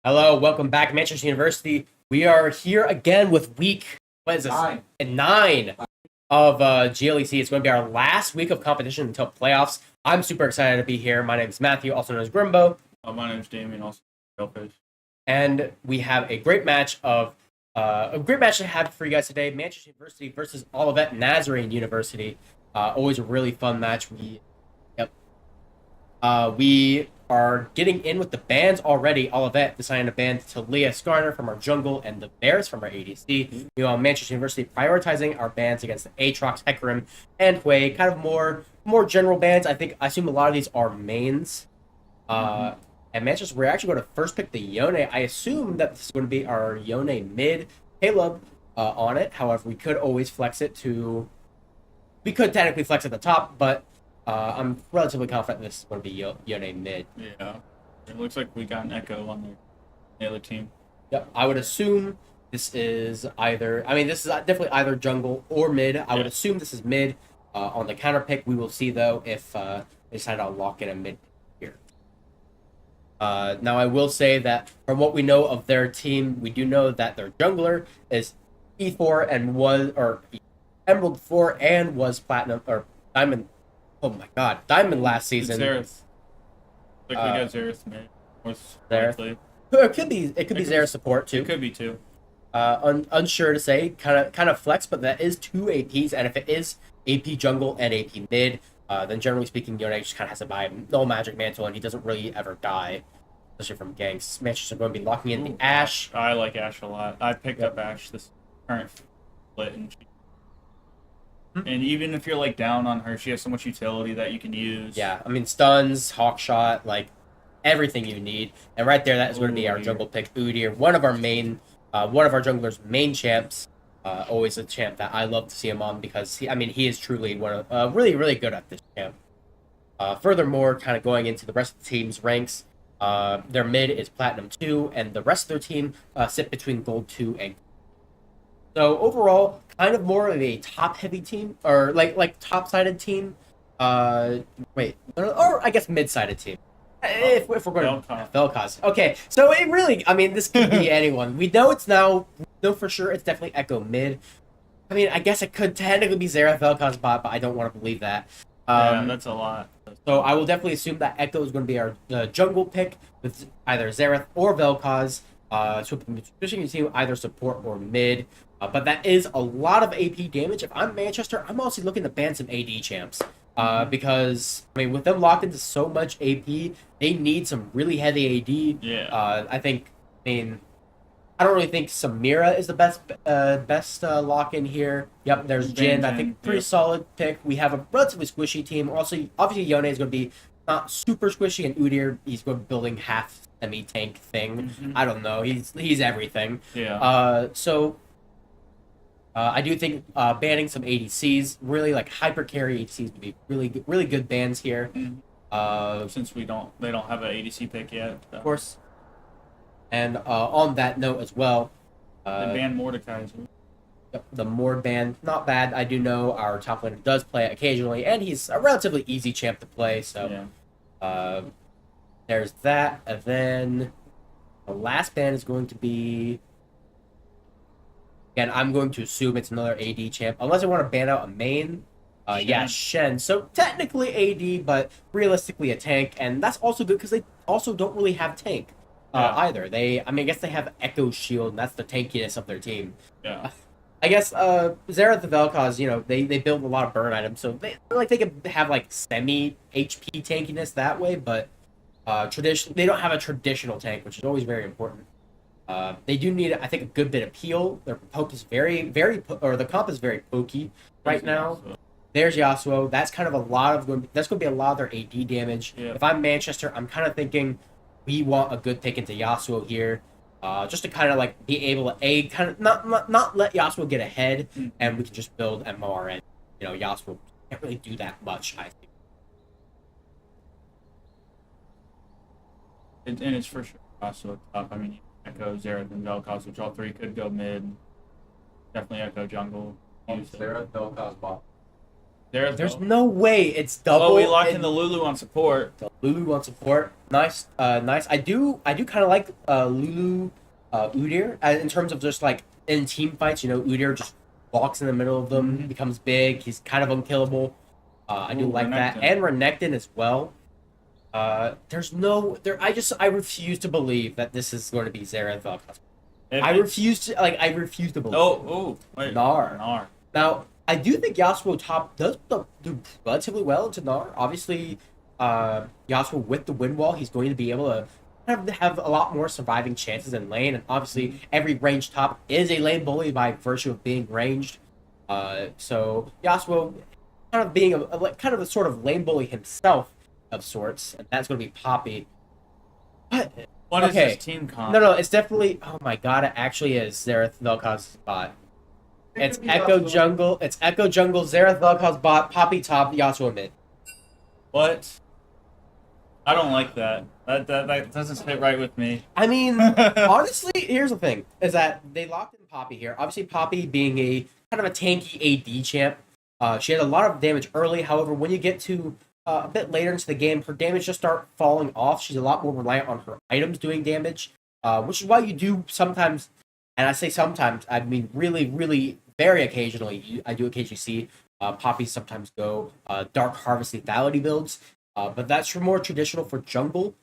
Hello, welcome back, Manchester University. We are here again with week, what is this? Nine of GLEC. It's going to be our last week of competition until playoffs. I'm super excited to be here. My name is Matthew, also known as Grimbo. My name is Damien, also Shellfish. And we have a great match to have for you guys today. Manchester University versus Olivet Nazarene University. Always a really fun match. We are getting in with the bans already. Olivet deciding to ban Talia Skarner from our jungle and the Bears from our ADC. Meanwhile, Manchester University prioritizing our bans against the Aatrox, Hecarim, and Hui. Kind of more general bans. I assume a lot of these are mains. And Manchester, we're actually going to first pick the Yone. I assume that this is going to be our Yone mid. Caleb on it. However, we could always flex it to... We could technically flex at the top, but I'm relatively confident this is going to be Yone mid. Yeah. It looks like we got an Echo on the other team. Yep. I would assume this is either... I mean, this is definitely either jungle or mid. I would assume this is mid. On the counter pick, we will see, though, if they decide to lock in a mid here. Now, I will say that from what we know of their team, we do know that their jungler is E4 and Emerald 4 and was Platinum, or Diamond. Oh my god, Diamond last season. Xerath. Like we got Xerath mid. Xerath. It could be Xerath support too. It could be too. Unsure to say. Kind of flex, but that is two APs, and if it is AP jungle and AP mid, then generally speaking, Yone just kind of has to buy no magic mantle, and he doesn't really ever die, especially from ganks. Manchester's going to be locking in the Ashe. I like Ashe a lot. I picked up Ashe this current split, and even if you're like down on her, she has so much utility that you can use. Yeah, I mean stuns, hawk shot, like everything you need. And right there, that is going to be our jungle pick, Udyr, one of our junglers' main champs. Always a champ that I love to see him on because he is truly one of really good at this champ. Furthermore, kind of going into the rest of the team's ranks, their mid is Platinum 2, and the rest of their team sit between Gold 2 and. So overall, kind of more of a top-heavy team, or like top-sided team. Or I guess mid-sided team. If we're going to Vel'Koz. Okay, so it really, this could be anyone. We know for sure it's definitely Echo mid. I mean, I guess it could technically be Xerath Vel'Koz bot, but I don't want to believe that. Yeah, that's a lot. So I will definitely assume that Echo is going to be our jungle pick with either Xerath or Vel'Koz. Switching your team either support or mid. But that is a lot of AP damage. If I'm Manchester, I'm also looking to ban some AD champs. Because, with them locked into so much AP, they need some really heavy AD. Yeah. I don't really think Samira is the best lock in here. Yep, there's Jhin. I think pretty solid pick. We have a relatively squishy team. Also, obviously, Yone is going to be not super squishy, and Udyr, he's going to be building half semi-tank thing. I don't know. He's everything. Yeah. I do think banning some ADCs, really like hyper carry ADCs, would be really good bans here. Since they don't have an ADC pick yet, of course. And on that note as well, they banned Mordekaiser. The Mord ban, not bad. I do know our top laner does play it occasionally, and he's a relatively easy champ to play. So there's that. And then the last ban is going to be. Again, I'm going to assume it's another AD champ, unless I want to ban out a main. Shen. So technically AD, but realistically a tank, and that's also good because they also don't really have tank either. I guess they have Echo Shield, and that's the tankiness of their team. Yeah. I guess Xerath the Vel'Koz, they build a lot of burn items, so they can have like semi HP tankiness that way, but they don't have a traditional tank, which is always very important. They do need, I think, a good bit of peel. Their poke is the comp is very pokey right now. There's Yasuo. That's kind of that's going to be a lot of their AD damage. Yeah. If I'm Manchester, I'm kind of thinking we want a good pick into Yasuo here, just to kind of like be able to not let Yasuo get ahead, and we can just build MR, and Yasuo can't really do that much, I think. And it's for sure Yasuo top. Echo, Xerath, and Vel'Koz, which all three could go mid. Definitely Echo jungle. Xerath, Vel'Koz bot. There's no way it's double. Oh, we locked in the Lulu on support. The Lulu on support. Nice, nice. I do kind of like Lulu Udyr in terms of just like in team fights. You know, Udyr just walks in the middle of them, becomes big. He's kind of unkillable. I do like that, and Renekton as well. There's no there. I refuse to believe that this is going to be Xerath Vel'Koz. I refuse to believe. Oh, wait. Gnar. Now, I do think Yasuo top does do relatively well into Gnar. Obviously, Yasuo with the wind wall, he's going to be able to have a lot more surviving chances in lane, and obviously every ranged top is a lane bully by virtue of being ranged. So Yasuo kind of being a sort of lane bully himself of sorts, and that's going to be Poppy. But what is this team comp? No, it's definitely. Oh my god, it actually is Xerath Vel'Koz's bot. It's Echo Jungle. It's Echo Jungle, Xerath Vel'Koz bot, Poppy top, Yasuo mid. What? I don't like that. That doesn't sit right with me. I mean, honestly, here's the thing: is that they locked in Poppy here. Obviously, Poppy being a kind of a tanky AD champ, she had a lot of damage early. However, when you get to a bit later into the game, her damage just start falling off. She's a lot more reliant on her items doing damage, which is why you do sometimes, and I say sometimes, I mean really, really, very occasionally, I do occasionally see Poppy sometimes go Dark Harvest Lethality builds, but that's more traditional for jungle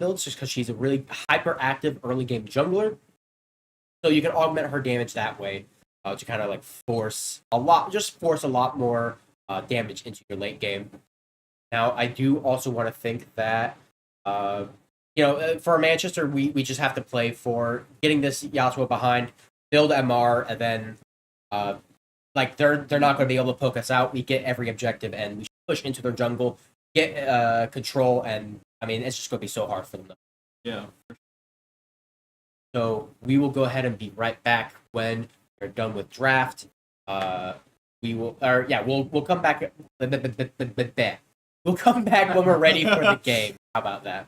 builds, just because she's a really hyper-active early game jungler. So you can augment her damage that way to kind of like force a lot more damage into your late game. Now, I do also want to think that, for Manchester, we just have to play for getting this Yasuo behind, build MR, and then, they're not going to be able to poke us out. We get every objective, and we push into their jungle, get control, and, I mean, it's just going to be so hard for them. Yeah. So, we will go ahead and be right back when we're done with draft. We'll come back. We'll come back when we're ready for the game. How about that?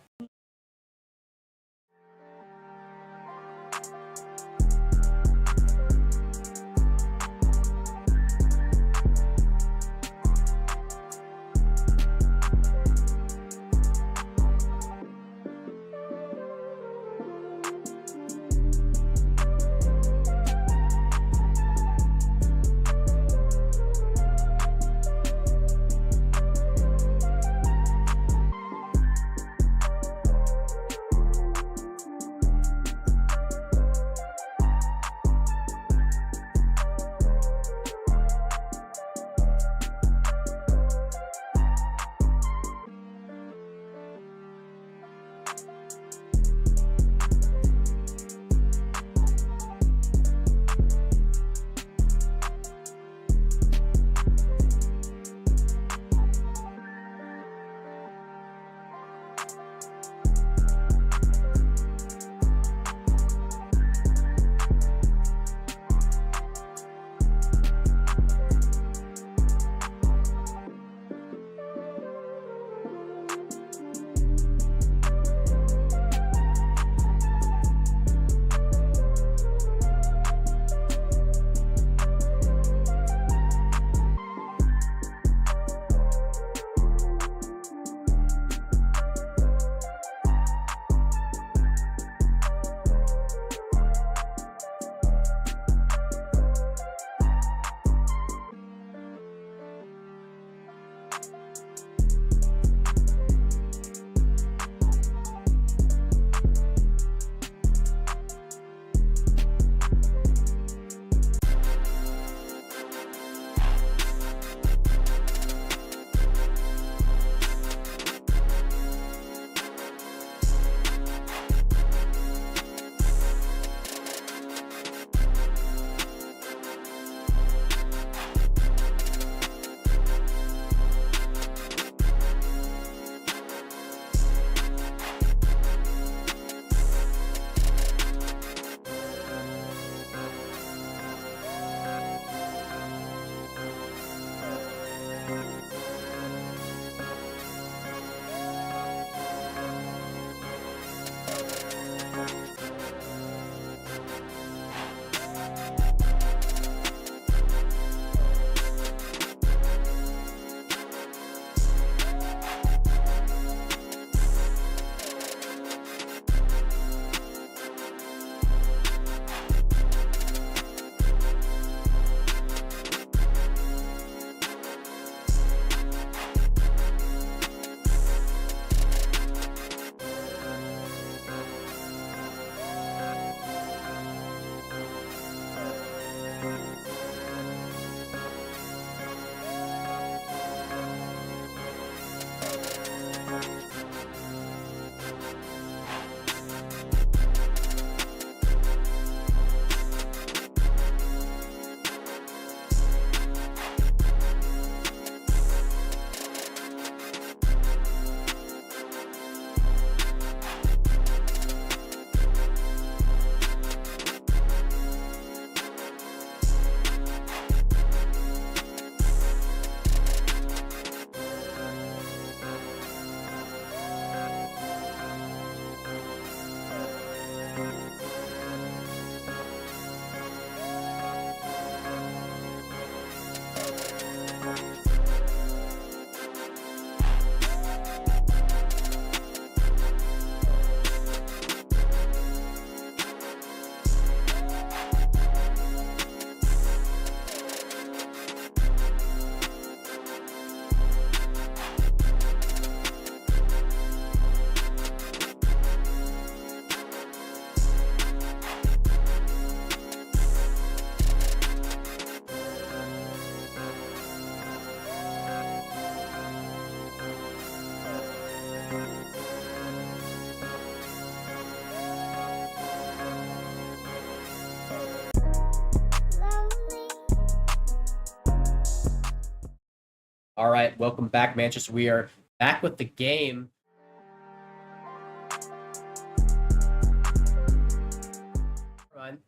All right, welcome back, Manchester. We are back with the game.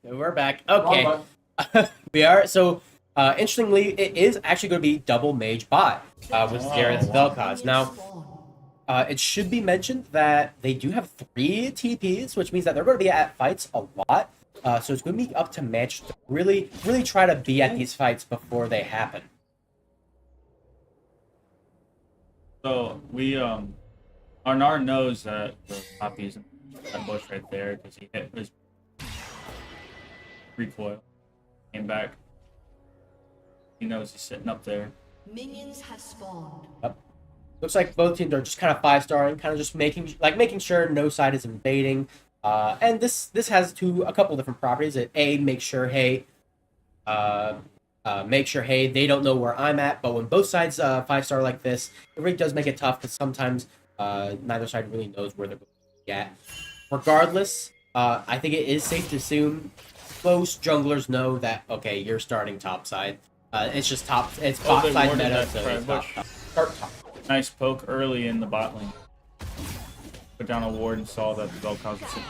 We're back. Okay. We are. So, interestingly, it is actually going to be double mage bot with Xerath Vel'Koz. Now, it should be mentioned that they do have 3 TPs, which means that they're going to be at fights a lot. So it's going to be up to Manchester to really try to be at these fights before they happen. So we Arnar knows that the Poppy is in that bush right there because he hit his recoil, came back. He knows he's sitting up there. Minions have spawned. Yep. Looks like both teams are just kind of 5-starring, kind of just making sure no side is invading. And this has a couple different properties. Make sure hey, they don't know where I'm at. But when both sides 5-star like this, it really does make it tough because sometimes neither side really knows where they're going to be at. Regardless, I think it is safe to assume most junglers know that, okay, you're starting top side. It's just top. It's bot side meta, so it's top. Nice poke early in the bot lane. Put down a ward and saw that the Vel'Koz was sitting.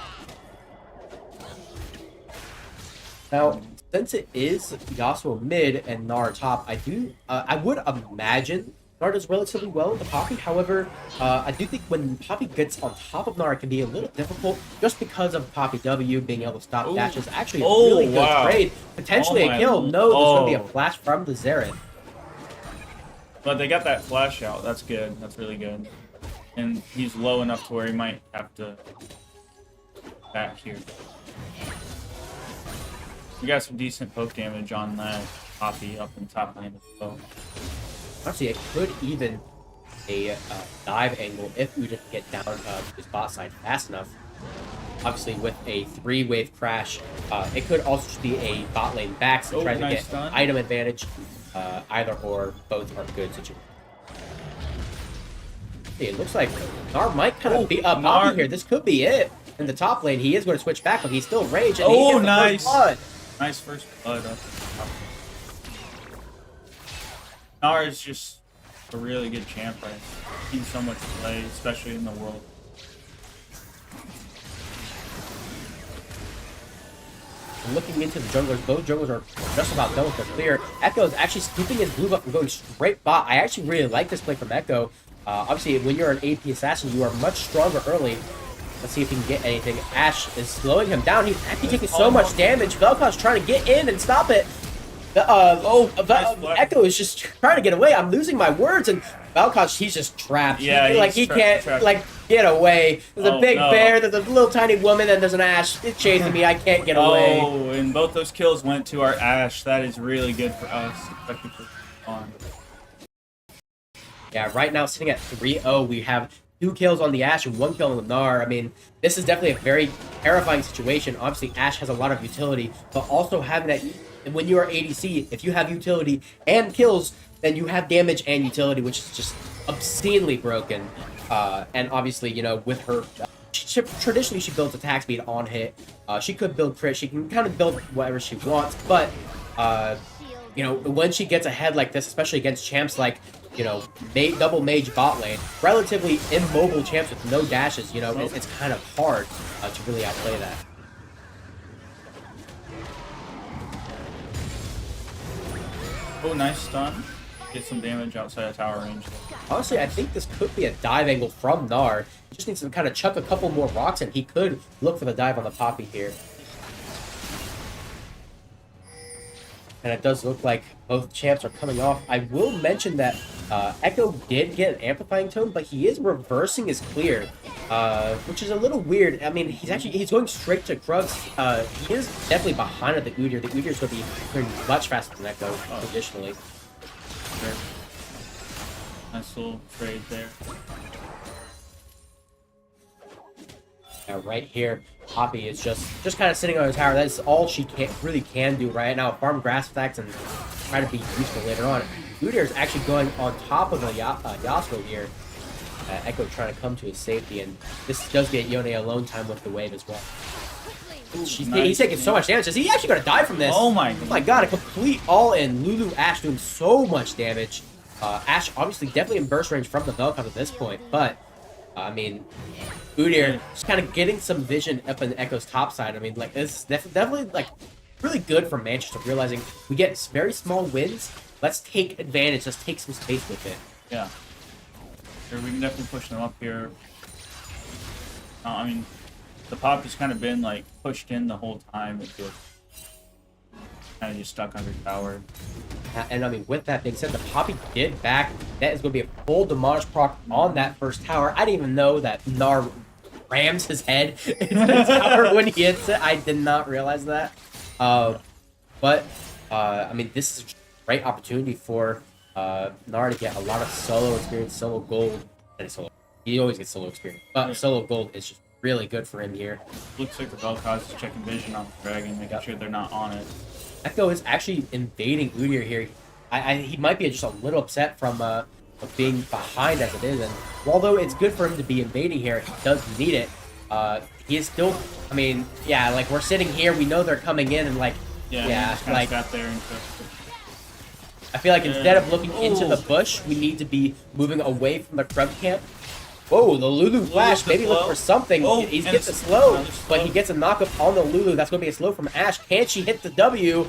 Now, since it is Yasuo mid and Gnar top, I would imagine Gnar does relatively well with the Poppy. However, I do think when Poppy gets on top of Gnar, it can be a little difficult just because of Poppy W being able to stop dashes. Actually, a really good trade. Potentially a kill. No, there's going to be a flash from the Xerath. But they got that flash out. That's good. That's really good. And he's low enough to where he might have to back here. We got some decent poke damage on that Poppy up in top lane as well. Actually, it could even a dive angle if we just get down to his bot side fast enough. Obviously, with a 3-wave crash, it could also just be a bot lane back to try to get stun. Item advantage. Either or, both are good situations. Hey, it looks like Gnar might kind of be up Poppy here. This could be it. In the top lane, he is going to switch back, but he's still range. And he gets the nice. first blood. Nice first blood up. Gnar is just a really good champ, right? He's seen so much play, especially in the world. Looking into the junglers, both junglers are just about done with their clear. Echo is actually scooping his blue buff and going straight bot. I actually really like this play from Echo. Obviously, when you're an AP assassin, you are much stronger early. Let's see if he can get anything. Ashe is slowing him down. He's actually taking so much damage. Vel'Koz trying to get in and stop it. Echo is just trying to get away. I'm losing my words, and Vel'Koz, he's just trapped. Yeah, he can't get away. There's a big bear, there's a little tiny woman, and there's an Ashe. It's chasing me. I can't get away. Oh, and both those kills went to our Ashe. That is really good for us. Yeah, right now sitting at 3-0, we have 2 kills on the Ashe and 1 kill on the Gnar. I mean, this is definitely a very terrifying situation. Obviously, Ashe has a lot of utility, but also having that, when you are ADC, if you have utility and kills, then you have damage and utility, which is just obscenely broken. And obviously, you know, with her, traditionally she builds attack speed on hit. She could build crit, she can kind of build whatever she wants, but, you know, when she gets ahead like this, especially against champs like, you know, double mage bot lane, relatively immobile champs with no dashes, you know, it's kind of hard to really outplay that. Oh, nice stun. get some damage outside of tower range. Honestly, I think this could be a dive angle from Gnar. He just needs to kind of chuck a couple more rocks, and he could look for the dive on the Poppy here. And it does look like both champs are coming off. I will mention that Echo did get an amplifying tone, but he is reversing his clear, which is a little weird. I mean, he's going straight to Krugs. He is definitely behind the Udyr. The Udyr's going to be going much faster than Echo, traditionally. Sure. Nice little trade there. Now, right here, Poppy is just kind of sitting on her tower. That's all she really can do right now. Farm grass attacks and try to be useful later on. Udyr is actually going on top of a Yasuo here. Echo trying to come to his safety, and this does get Yone alone time with the wave as well. Ooh, He's taking so much damage. Is he actually going to die from this? Oh my god, a complete all-in. Lulu Ashe doing so much damage. Ashe obviously definitely in burst range from the Velcom at this point, but I mean, Udyr just kind of getting some vision up in Echo's top side. I mean, like, this is definitely like really good for Manchester, realizing we get very small wins. Let's take advantage. Let's take some space with it. Yeah. Sure, we can definitely push them up here. I mean, the pop has kind of been like pushed in the whole time. It's just kind of just stuck under tower. And I mean, with that being said, the Poppy did back. That is going to be a full demolish proc on that first tower. I didn't even know that Gnar rams his head into the tower when he hits it. I did not realize that. But I mean, this is a great opportunity for Gnar to get a lot of solo experience, solo gold. And solo. He always gets solo experience, but solo gold is just really good for him here. Looks like the Vel'Koz is checking vision on the dragon, making sure they're not on it. Echo is actually invading Udyr here. He might be just a little upset from being behind as it is, and although it's good for him to be invading here, he does need it. He is still, I mean, yeah, like we're sitting here, we know they're coming in, and like, yeah like got there and I feel like instead of looking into the bush, we need to be moving away from the Krug camp. Whoa, the Lulu flash, maybe look for something. He gets a slow, but he gets a knockup on the Lulu. That's going to be a slow from Ashe. Can she hit the W?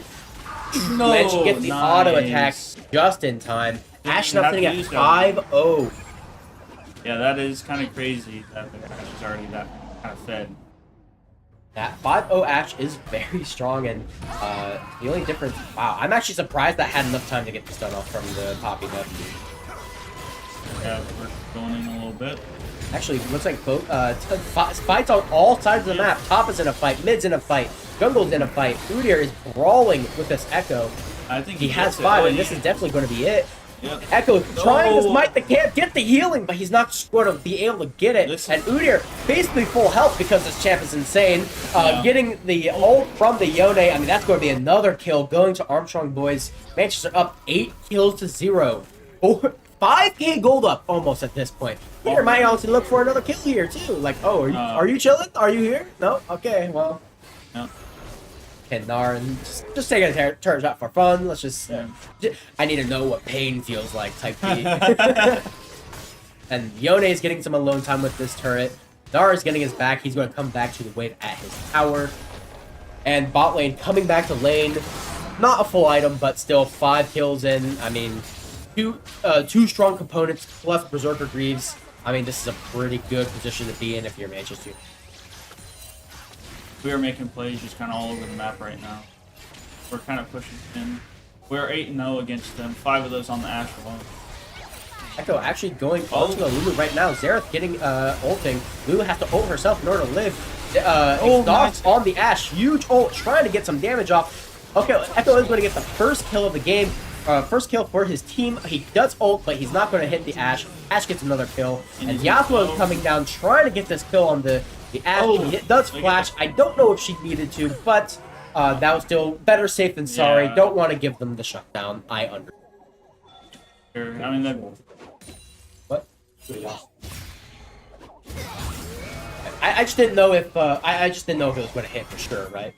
No, and she gets the auto attack just in time. Ashe now sitting at 5-0. Yeah, that is kind of crazy that the Ashe is already that kind of fed. That 5-0 Ashe is very strong, and the only difference... Wow, I'm actually surprised that had enough time to get this done off from the Poppy W. Yeah, we're going in a little bit. Actually, looks like both fights on all sides of the map. Top is in a fight, mid's in a fight, jungle's in a fight. Udyr is brawling with this Echo. I think he has 5, and this is definitely going to be it. Yep. Echo trying his might, they can't get the healing, but he's not going to be able to get it. And Udyr basically full health because this champ is insane. Getting the ult from the Yone, I mean, that's going to be another kill going to Armstrong boys. Manchester up 8 kills to 0. 5k gold up almost at this point. Udyr might also look for another kill here too. Like, oh, are you chilling? Are you here? No? Okay, well. No. And Gnar, just taking a turn shot for fun. Let's just, I need to know what pain feels like, type B. And Yone is getting some alone time with this turret. Gnar is getting his back. He's going to come back to the wave at his tower. And bot lane coming back to lane. Not a full item, but still 5 kills in. I mean, two strong components plus Berserker Greaves. I mean, this is a pretty good position to be in if you're Manchester. We are making plays just kind of all over the map right now. We're kind of pushing in. We're 8-0 against them. 5 of those on the Ashe alone. Echo actually going onto the Lulu right now. Xerath getting ulting. Lulu has to ult herself in order to live. Exhaust on the Ashe. Huge ult, trying to get some damage off. Okay, Echo is going to get the first kill of the game. First kill for his team. He does ult, but he's not going to hit the Ashe. Ashe gets another kill. And Yasuo is coming down, trying to get this kill on the Ashe. It does flash. I don't know if she needed to, but that was still better safe than sorry. Yeah. Don't want to give them the shutdown. I understand. Sure. I mean, that. What? I just didn't know if I just didn't know if it was going to hit for sure, right?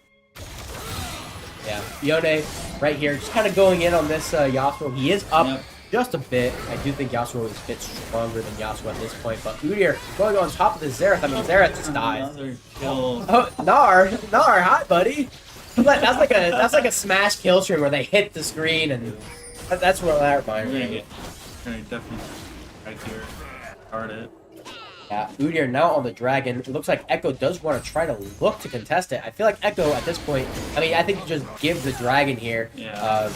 Yeah, Yone right here, just kind of going in on this Yasuo. He is up just a bit. I do think Yasuo is a bit stronger than Yasuo at this point, but Udyr going on top of the Xerath. I mean, Xerath just dies. Oh, Gnar, hi, buddy. That's like a smash kill stream where they hit the screen and That's what that We're reminds gonna me. get, definitely right here. Start it. Yeah, Udyr now on the dragon. It looks like Echo does want to try to look to contest it. I feel like Echo at this point, I mean, I think you just give the dragon here. Yeah.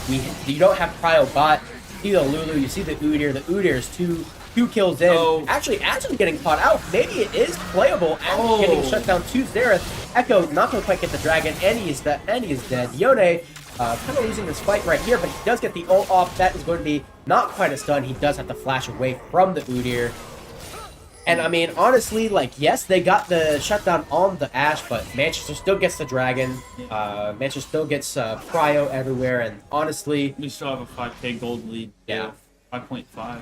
You don't have Cryo bot. You see the Lulu, you see the Udyr. The Udyr is two kills in. Oh. Actually, Ash is getting caught out. Maybe it is playable. Ash is getting shut down to Xerath. Echo not going to quite get the dragon, and he is dead. Yone kind of losing this fight right here, but he does get the ult off. That is going to be not quite a stun. He does have to flash away from the Udyr. And I mean, honestly, like, yes, they got the shutdown on the Ashe, but Manchester still gets the dragon. Manchester still gets Cryo everywhere, and honestly, We still have a 5k gold lead. Yeah. 5.5.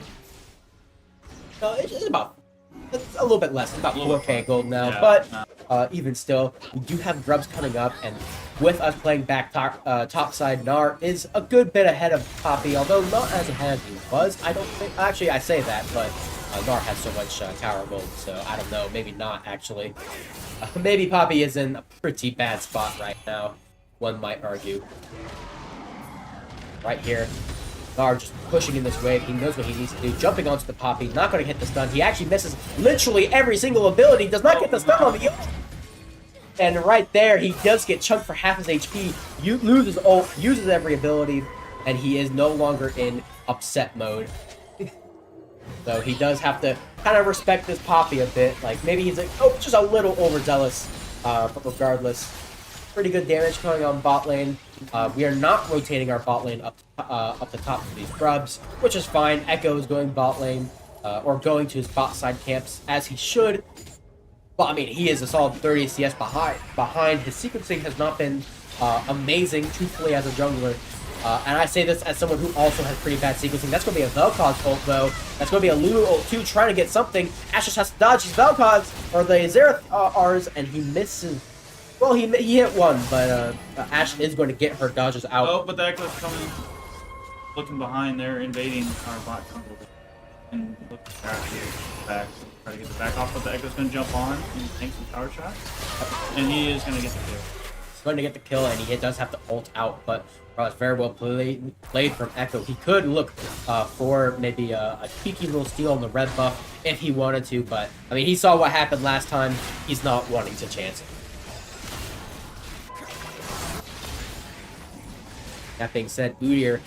it's a little bit less. It's about A little 4k gold now, Yeah. but even still, we do have grubs coming up, and with us playing back top side, Gnar is a good bit ahead of Poppy, although not as ahead as he was. I don't think. Actually, I say that, but Gnar has so much tower gold, so I don't know. Maybe not, actually. Maybe Poppy is in a pretty bad spot right now, one might argue. Right here. Gnar just pushing in this wave. He knows what he needs to do. Jumping onto the Poppy. Not going to hit the stun. He actually misses literally every single ability. Does not get the stun on the ult. And right there, he does get chunked for half his HP. You loses ult, uses every ability, and he is no longer in upset mode. So he does have to kind of respect this Poppy a bit. Like, maybe he's like, oh, just a little overzealous. But regardless, pretty good damage coming on bot lane. We are not rotating our bot lane up the top of these grubs, which is fine. Echo is going bot lane, or going to his bot side camps, as he should. Well, I mean, he is a solid 30 CS behind. His sequencing has not been amazing, truthfully, as a jungler. And I say this as someone who also has pretty bad sequencing. That's going to be a Vel'Koz ult, though. That's going to be a Lulu ult, too, trying to get something. Ash just has to dodge his Vel'Koz, or the Xerath R's, and he misses. Well, he hit one, but Ash is going to get her dodges out. Oh, but the Echo's coming. Looking behind, they're invading our bot jungle. And look back. Try to get the back off, but the Echo's going to jump on and tank some power shot. And he is going to get the kill. He's going to get the kill, and he does have to ult out, but it's very well played from Echo. He could look for maybe a cheeky little steal on the red buff if he wanted to, but, I mean, he saw what happened last time. He's not wanting to chance it. That being said, Udyr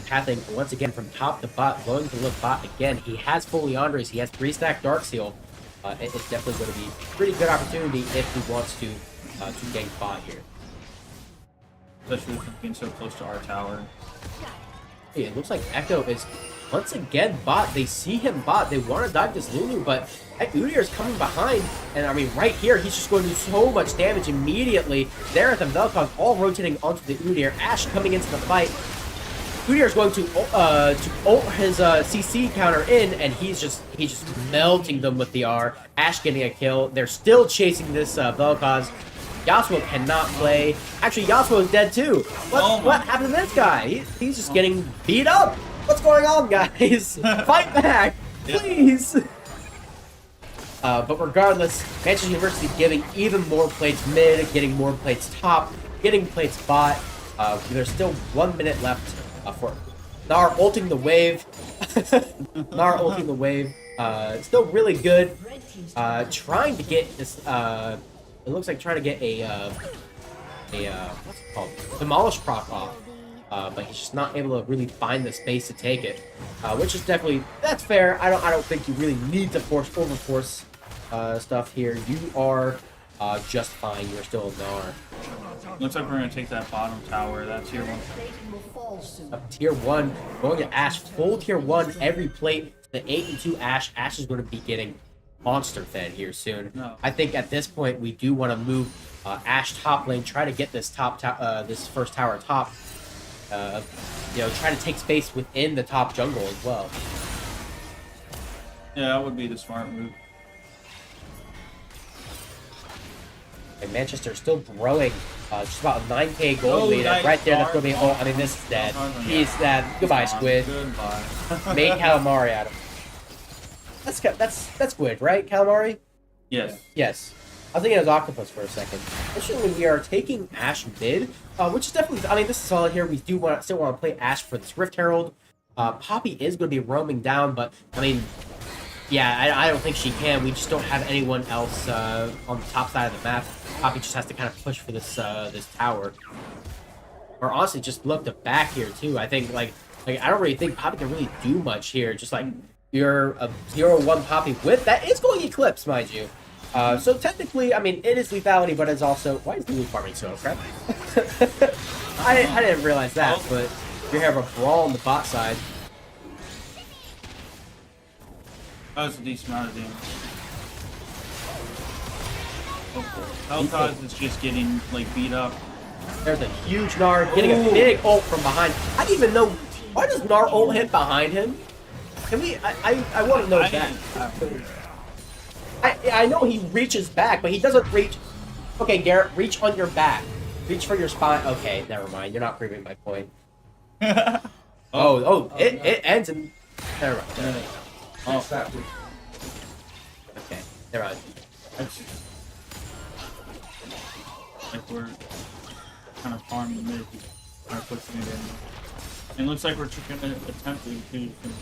pathing once again from top to bot, going to look bot again. He has full Leandres. He has 3-stack Darkseal. It's definitely going to be a pretty good opportunity if he wants to gank bot here. Especially with him being so close to our tower. Hey, it looks like Echo is once again bot. They see him bot. They want to dive this Lulu, but Udyr is coming behind. And I mean, right here, he's just going to do so much damage immediately. Xerath and Vel'Koz all rotating onto the Udyr. Ashe coming into the fight. Udyr is going to ult his CC counter in, and he's just melting them with the R. Ashe getting a kill. They're still chasing this Vel'Koz. Yasuo cannot play. Actually, Yasuo is dead too. What happened to this guy? He's just getting beat up. What's going on, guys? Fight back, please. But regardless, Manchester University giving even more plates mid, getting more plates top, getting plates bot. There's still 1 minute left for Gnar ulting the wave. Gnar ulting the wave. Still really good. Trying to get this. It looks like trying to get a what's it called? Demolish proc off. But he's just not able to really find the space to take it, which is definitely, that's fair. I don't think you really need to overforce stuff here. You are just fine. You're still a Gnar. Looks like we're going to take that bottom tower. That's tier 1. Up tier 1, going to Ashe, full tier 1 every plate. The 8 and 2 Ashe. Ashe is going to be getting monster fed here soon. No. I think at this point we do want to move Ashe top lane, try to get this this first tower top. Try to take space within the top jungle as well. Yeah, that would be the smart move. And Manchester still growing, just about 9k gold lead. Nice. Right there, that's going to be. Oh, I mean, this is dead. He's dead. Goodbye, Squid. Goodbye. Made calamari out of him. That's Squid, right? Calamari? Yes. Yes. I was thinking it was octopus for a second. Additionally, we are taking Ashe mid, which is definitely. I mean, this is solid here. We do still want to play Ashe for this Rift Herald. Poppy is going to be roaming down, but I mean, yeah, I don't think she can. We just don't have anyone else on the top side of the map. Poppy just has to kind of push for this this tower. Or honestly, just look the back here too. I think like I don't really think Poppy can really do much here. Just like you're a 0-1 Poppy with that is going Eclipse, mind you. So technically, I mean, it is lethality, but it's also why is Lulu farming so crap? I didn't realize that, but you have a brawl on the bot side. That was a decent amount of damage. Vel'Koz is just getting like beat up. There's a huge Gnar getting a big ult from behind. I didn't even know why does Gnar ult hit behind him? Can we? I want to know that. I know he reaches back, but he doesn't reach. Okay, Garrett, reach on your back. Reach for your spine. Okay, never mind. You're not proving my point. It ends in. Never mind. Never mind. Okay, never mind. Like we're kind of farming the mid, kind of pushing it in. And it looks like we're just gonna attempt to do some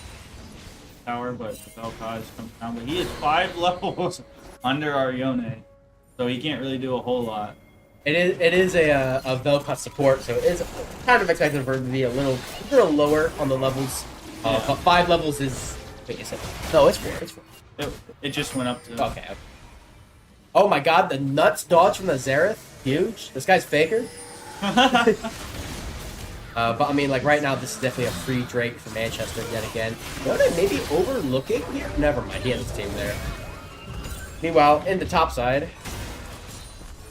tower, but the Vel'Koz comes down. But he is 5 levels under our Yone, so he can't really do a whole lot. It is a Vel'Koz support, so it is kind of expected for him to be a little lower on the levels. Yeah. But 5 levels is wait, is it? No, it's 4. It's 4. It just went up to. Okay. Oh my God, the nuts dodge from the Nazarene, huge. This guy's faker. But I mean, like right now, this is definitely a free Drake for Manchester yet again. What maybe overlooking here? Never mind, he has his team there. Meanwhile, in the top side,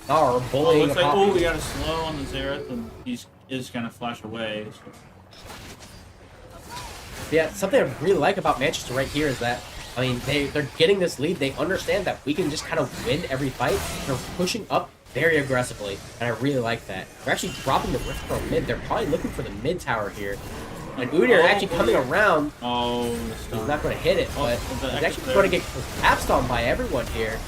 Gnar bullying looks like, Poppy. we got a slow on the Xerath, and is gonna flash away. So. Yeah, something I really like about Manchester right here is that, I mean, they're getting this lead. They understand that we can just kind of win every fight. They're pushing up very aggressively, and I really like that. They're actually dropping the Rift from mid. They're probably looking for the mid tower here. And Udyr actually coming around. Oh, he's not going to hit it, but he's actually going to get collapsed on by everyone here.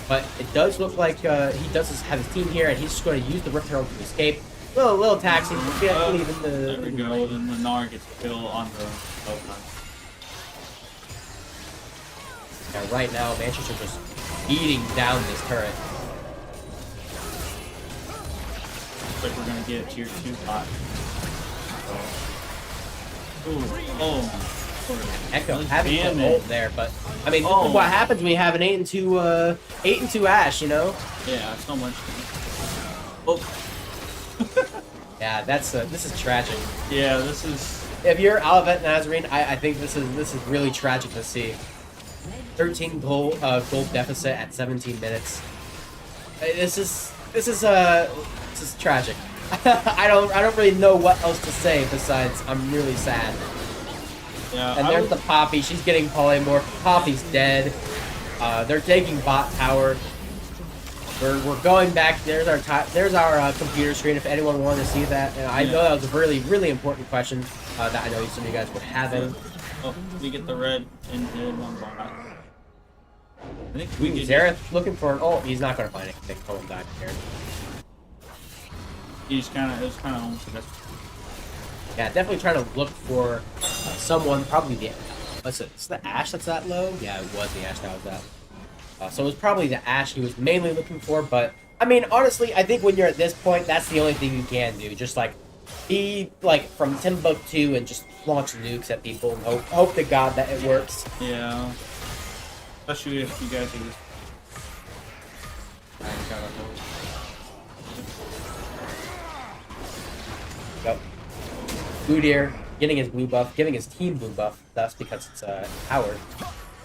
But it does look like he does have his team here, and he's just going to use the Rift Herald to escape. Little taxi. There we go. Then the Gnar gets a kill on the Vel'Koz. Yeah, right now, Manchester just eating down this turret. Looks like we're gonna get a tier 2 bot. Ooh, oh. Echo having the ult there, but I mean, what happens when you have an 8-2 Ashe, you know? Yeah, so much. Oh. Yeah, this is tragic. Yeah, this is. If you're Olivet Nazarene, I think this is really tragic to see. 13 gold deficit at 17 minutes. This is tragic. I don't really know what else to say besides I'm really sad. Yeah. And there's the Poppy. She's getting polymorph. Poppy's dead. They're taking bot tower. We're going back. There's our computer screen. If anyone wanted to see that, and I know that was a really important question that I know some of you guys were having. Oh, we get the red into one bot. I think we get Xerath looking for an ult. He's not going to find anything. Pull him back here. It was kind of almost a best. Yeah, definitely trying to look for someone. Probably the what's it? Is the Ashe that's that low? Yeah, it was the Ashe that was that. So it was probably the Ashe he was mainly looking for. But I mean, honestly, I think when you're at this point, that's the only thing you can do. Just like be like from Timbuktu and just launch nukes at people and hope to God that it works. Yeah. Especially if you guys are just. Yep. Udyr getting his blue buff, giving his team blue buff. That's because it's Howard.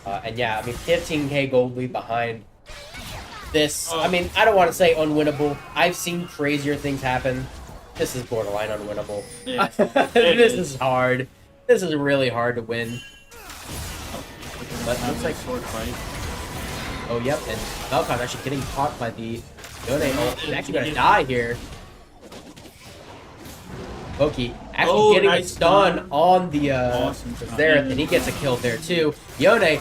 And yeah, I mean, 15k gold lead behind this. I mean, I don't want to say unwinnable. I've seen crazier things happen. This is borderline unwinnable. Yeah, this is hard. This is really hard to win. But it looks like sword fight. Oh, yep, and Vel'Koz actually getting caught by the Yone ult. He's actually going to die here. Loki actually getting a stun on the Xerath, and he gets a kill there too. Yone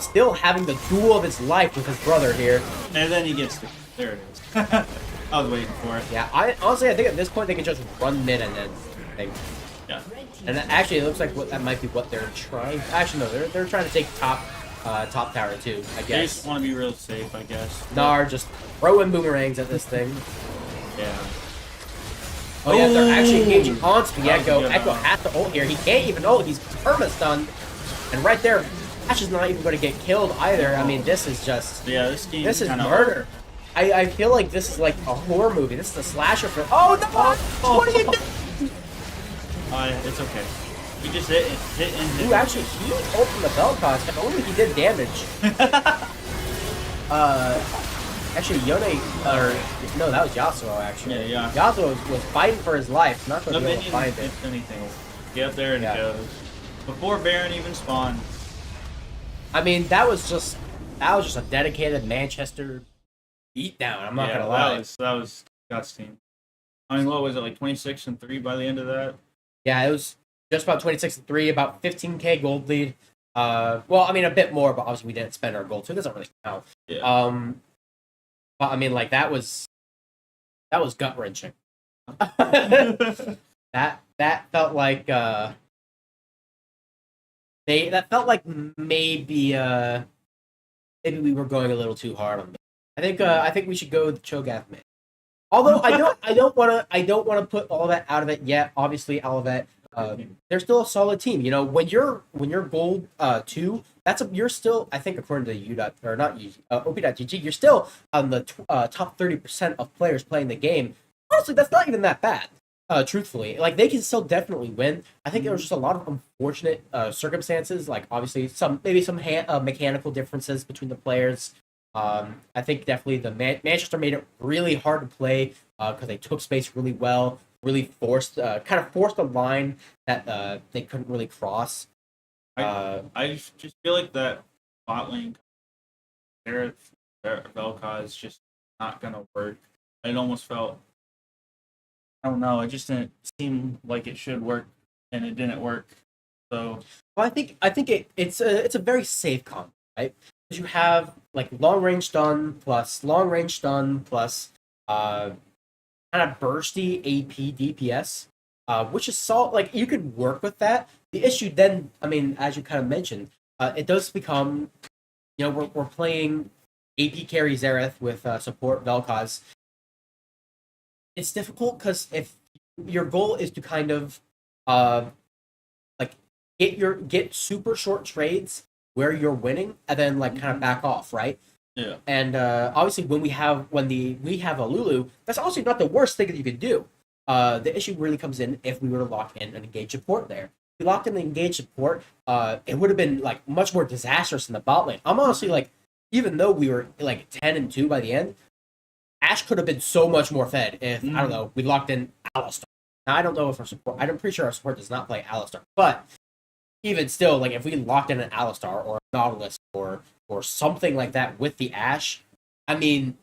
still having the duel of his life with his brother here. And then he gets there it is. I was waiting for it. Yeah, honestly I think at this point they can just run mid and then. Yeah. And actually, it looks like that might be what they're trying. Actually, no, they're trying to take top tower too. I They guess. just want to be real safe, I guess. Nar just throwing boomerangs at this thing. Yeah. Oh yeah, they're actually engaging onto the That was a Echo. good Echo ult. has to ult here. He can't even ult. He's perma-stunned. And right there, Ash is not even going to get killed either. I mean, this is just... Yeah, this game This is kinda murder. I feel like this is like a horror movie. This is a slasher film. Oh, no! What are you doing? It's okay. He just hit and hit. Ooh, actually, he opened the bell cost. If only he did damage. Actually, Yone, or no, that was Yasuo, actually. Yeah. Yasuo was fighting for his life, not going The to be able to minion, find it. if anything, get up there and Yeah. it goes. Before Baron even spawned. I mean, that was just a dedicated Manchester beatdown. I'm not gonna lie. That was disgusting. I mean, what was it, like 26-3 by the end of that? Yeah, it was just about 26-3, about 15k gold lead. Well, I mean a bit more, but obviously we didn't spend our gold, so it doesn't really count. Yeah. But I mean, like that was gut wrenching. that felt like that felt like maybe we were going a little too hard on them. I think we should go with the Cho'Gath man. Although I don't want to put all that out of it yet. Obviously, Olivet, they're still a solid team. You know, when you're gold 2, you're still, I think, according to OP.GG, you're still on the top 30% of players playing the game. Honestly, that's not even that bad. Truthfully, like they can still definitely win. I think there was just a lot of unfortunate circumstances, like obviously some mechanical differences between the players. I think definitely the Manchester made it really hard to play because they took space really well, really forced a line that they couldn't really cross. I just feel like that bot lane, Velka is just not gonna work. It almost felt, I don't know, it just didn't seem like it should work, and it didn't work. So, well, I think it's a very safe combo, right? Because you have like long range stun plus kind of bursty AP DPS, which is like you could work with that. The issue then, I mean, as you kind of mentioned, it does become, you know, we're playing AP carry Xerath with support Vel'Koz. It's difficult because if your goal is to kind of like get super short trades where you're winning and then like kind of back off, right? yeah. And obviously when we have a Lulu, that's honestly not the worst thing that you could do. The issue really comes in if we were to lock in an engaged support there. If we locked in the engaged support, it would have been like much more disastrous in the bot lane. I'm honestly like, even though we were like 10-2 by the end, Ashe could have been so much more fed if, I don't know, we locked in Alistar. Now, I don't know if our support, I'm pretty sure our support does not play Alistar, but even still, like, if we locked in an Alistar or a Nautilus or something like that with the Ashe, I mean,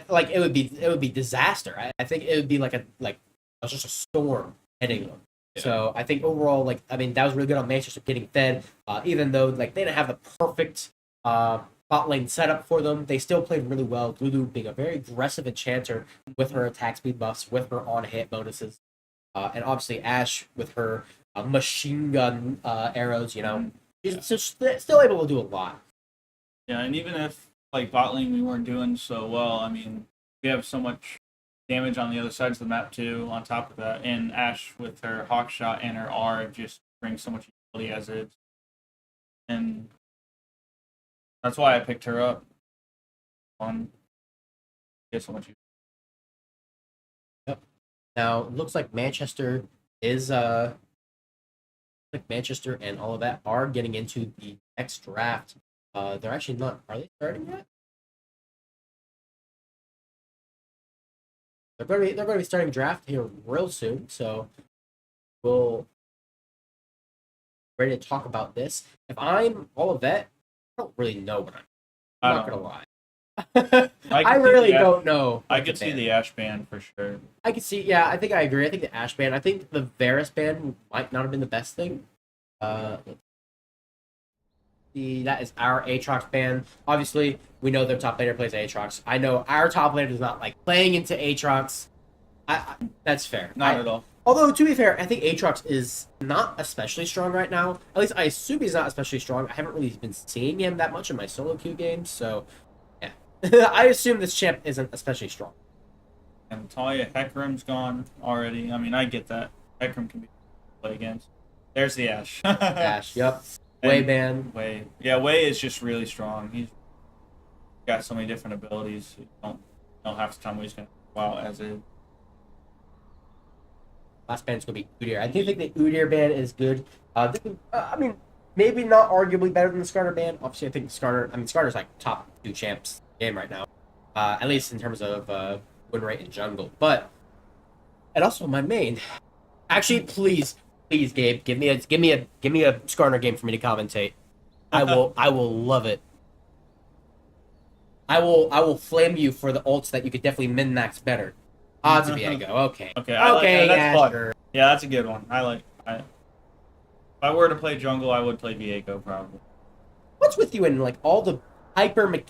like, it would be disaster. I think it would be just a storm hitting them. Yeah. So I think overall, like, I mean, that was really good on Manchester getting fed, even though, like, they didn't have the perfect bot lane setup for them. They still played really well. Lulu being a very aggressive enchanter with her attack speed buffs, with her on-hit bonuses, and obviously Ashe with her machine gun arrows. You know, she's still able to do a lot. Yeah, and even if like bot lane we weren't doing so well, I mean, we have so much damage on the other sides of the map too. On top of that, and Ashe with her hawk shot and her R just brings so much utility as it, and that's why I picked her up. Get so much. Yep. Now it looks like Manchester is Manchester and all of that are getting into the next draft. They're actually not. Are they starting yet? They're going to be starting draft here real soon. So we'll ready to talk about this. If I'm Olivet, I don't really know what I'm not gonna lie. I really don't know. I could see the Ashe ban for sure. I could see, yeah, I think I agree. I think the Ashe ban, I think the Varus ban might not have been the best thing. Let's see, that is our Aatrox ban. Obviously, we know their top laner plays Aatrox. I know our top laner does not like playing into Aatrox. That's fair. Not at all. Although, to be fair, I think Aatrox is not especially strong right now. At least I assume he's not especially strong. I haven't really been seeing him that much in my solo queue games, so yeah. I assume this champ isn't especially strong. And Talia, Hecarim's gone already. I mean, I get that. Hecarim can be played against. There's the Ashe. Dash, yep. Way And ban. Wei. Yeah, Wei is just really strong. He's got so many different abilities. You don't know half the time he's going to go out as a... Last ban's going to be Udyr. I do think the Udyr ban is good. I mean, maybe not arguably better than the Skarner ban. Obviously, I think Skarner's like top 2 champs in the game right now. At least in terms of win rate in jungle. But, and also my main. Actually, please, Gabe, give me a Skarner game for me to commentate. I will love it. I will flame you for the ults that you could definitely min-max better. Odds of Viego, okay. Okay, that's yeah, fun. sure. Yeah, that's a good one. If I were to play jungle, I would play Viego probably. What's with you and like all the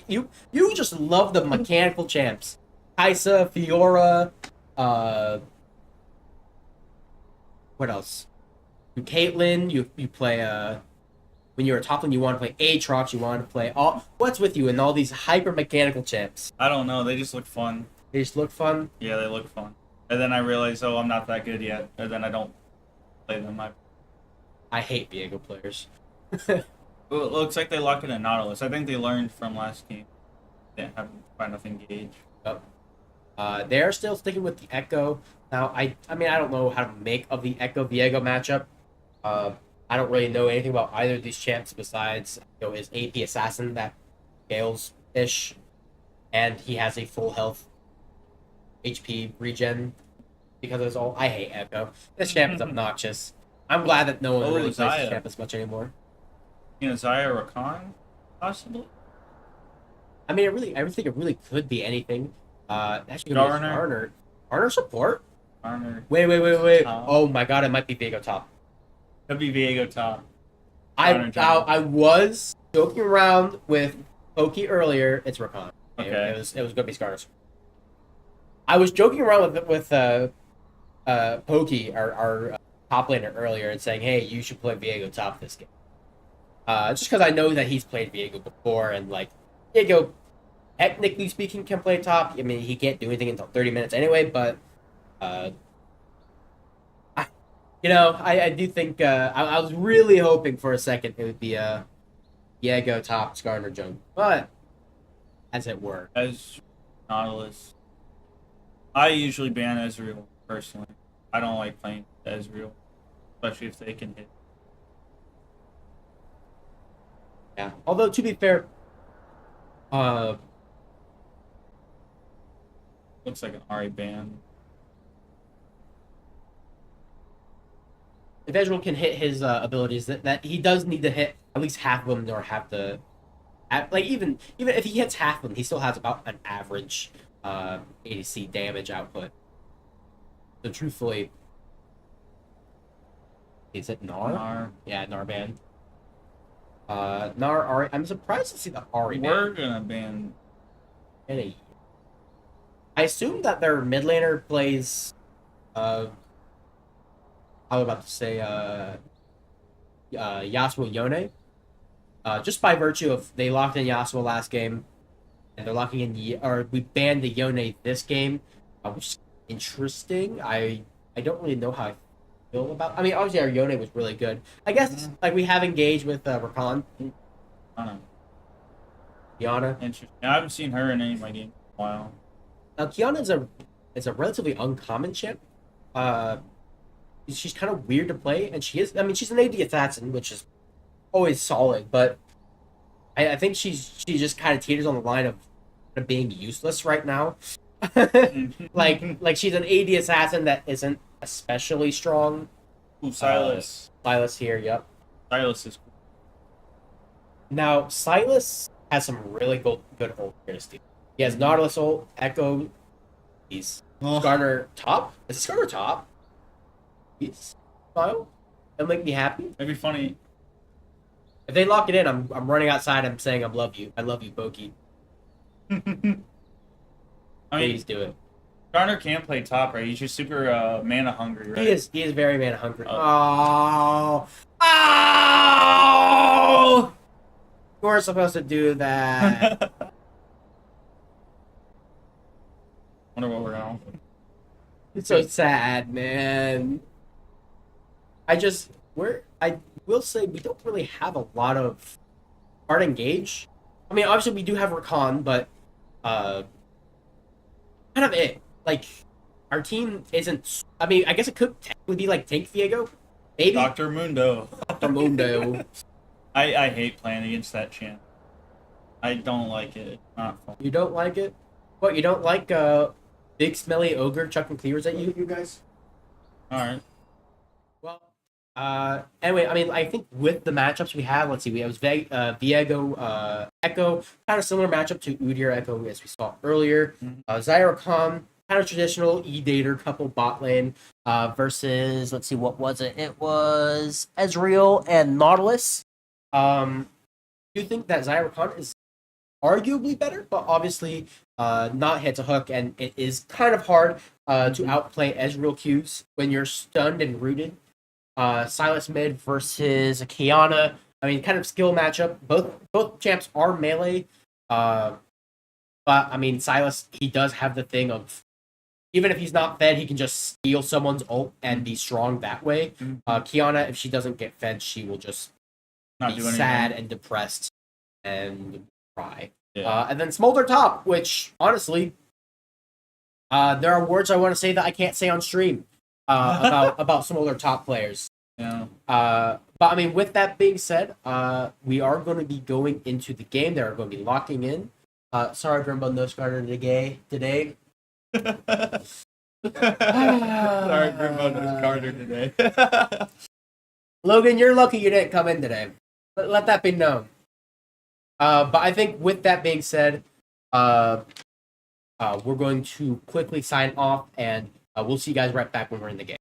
you just love the mechanical champs. Kaisa, Fiora, what else? Caitlyn, you play when you're a top lane you want to play Aatrox, you want to play all what's with you and all these hyper mechanical champs? I don't know, they just look fun. They just look fun. Yeah, they look fun. And then I realize, oh, I'm not that good yet. And then I don't play them. I hate Viego players. Well, it looks like they lock it in Nautilus. I think they learned from last game. They didn't have quite enough engage. Yep. They're still sticking with the Echo. Now, I mean, I don't know how to make of the Echo-Viego matchup. I don't really know anything about either of these champs besides his AP Assassin that scales-ish. And he has a full health HP regen because of his ult. I hate Echo. This champ is obnoxious. I'm glad that no one really plays this champ as much anymore. You know, Zaya Rakan, possibly? I mean, I think it really could be anything. Actually, Garner. Garner support? Garner. Wait. Oh my god, it might be Viego top. Could be Viego top. I was joking around with Pokey earlier. It's Rakan. Okay. It was going to be Skarner. I was joking around with Pokey, our top laner earlier, and saying, hey, you should play Viego top this game. Just because I know that he's played Viego before, and like, Viego, technically speaking, can play top. I mean, he can't do anything until 30 minutes anyway, but, I do think, I was really hoping for a second it would be Viego top, Skarner jungle, but, as it were. As Nautilus. I usually ban Ezreal, personally. I don't like playing Ezreal, especially if they can hit. Yeah. Although, to be fair, Looks like an Ahri ban. if Ezreal can hit his abilities, that he does need to hit at least half of them, or have to, even if he hits half of them, he still has about an average ADC damage output. So truthfully, is it Gnar? Gnar. Yeah, Gnar ban. Gnar Ahri. I'm surprised to see the Ahri ban. We're gonna ban. I assume that their mid laner plays. I was about to say Yasuo Yone. Just by virtue of they locked in Yasuo last game, and they're locking in we banned the Yone this game, which is interesting. I don't really know how I feel about. I mean, obviously our Yone was really good. I guess like we have engaged with Rakan. I don't know. Kiana. Interesting. I haven't seen her in any of my games in a while. Kiana is a relatively uncommon champ. She's kind of weird to play, and she is. I mean, she's an AD assassin, which is always solid, but I think she just kind of teeters on the line of being useless right now. like she's an AD assassin that isn't especially strong. Ooh, Silas. Silas here, yep. Silas is cool. Now Silas has some really good ult here, Steve. He has Nautilus ult, Echo. He's Skarner top. Is it Skarner top? He's smile. That'll make me happy. It'd be funny. If they lock it in, I'm running outside. I'm saying I love you, Pokey. I mean, Please do it. Garner can play top, right? He's just super mana hungry, right? He is very mana hungry. Oh. Oh! You weren't supposed to do that. Wonder what we're on. It's so sad, man. I will say we don't really have a lot of hard engage. I mean, obviously we do have Rakan, but kind of it. Like, our team isn't. I mean, I guess it could technically be like Tank Viego, maybe. Dr. Mundo. Dr. Mundo. I hate playing against that champ. I don't like it. It's not fun. You don't like it? What, you don't like big smelly ogre chucking clears at you guys? Alright. Well, anyway, I mean, I think with the matchups we have, let's see, we have Viego, Echo, kind of similar matchup to Udyr Echo as we saw earlier. Zyra Khan, kind of traditional E-Dater couple bot lane, versus, let's see, what was it? It was Ezreal and Nautilus. Do you think that Zyra Khan is arguably better, but obviously not hit to hook, and it is kind of hard to outplay Ezreal Qs when you're stunned and rooted. Sylas mid versus Kiana. I mean, kind of skill matchup. Both champs are melee, but I mean, Sylas, he does have the thing of, even if he's not fed, he can just steal someone's ult and be strong that way. Kiana, if she doesn't get fed, she will just Not be do anything. sad and depressed and cry. Yeah. And then Smolder top, which honestly, there are words I want to say that I can't say on stream about Smolder top players. Yeah. But I mean, with that being said, we are going to be going into the game. They are going to be locking in. Sorry, Grimbo no starter today. Sorry, Grimbo no Carter today. Logan, you're lucky you didn't come in today. Let that be known. But I think with that being said, we're going to quickly sign off, and we'll see you guys right back when we're in the game.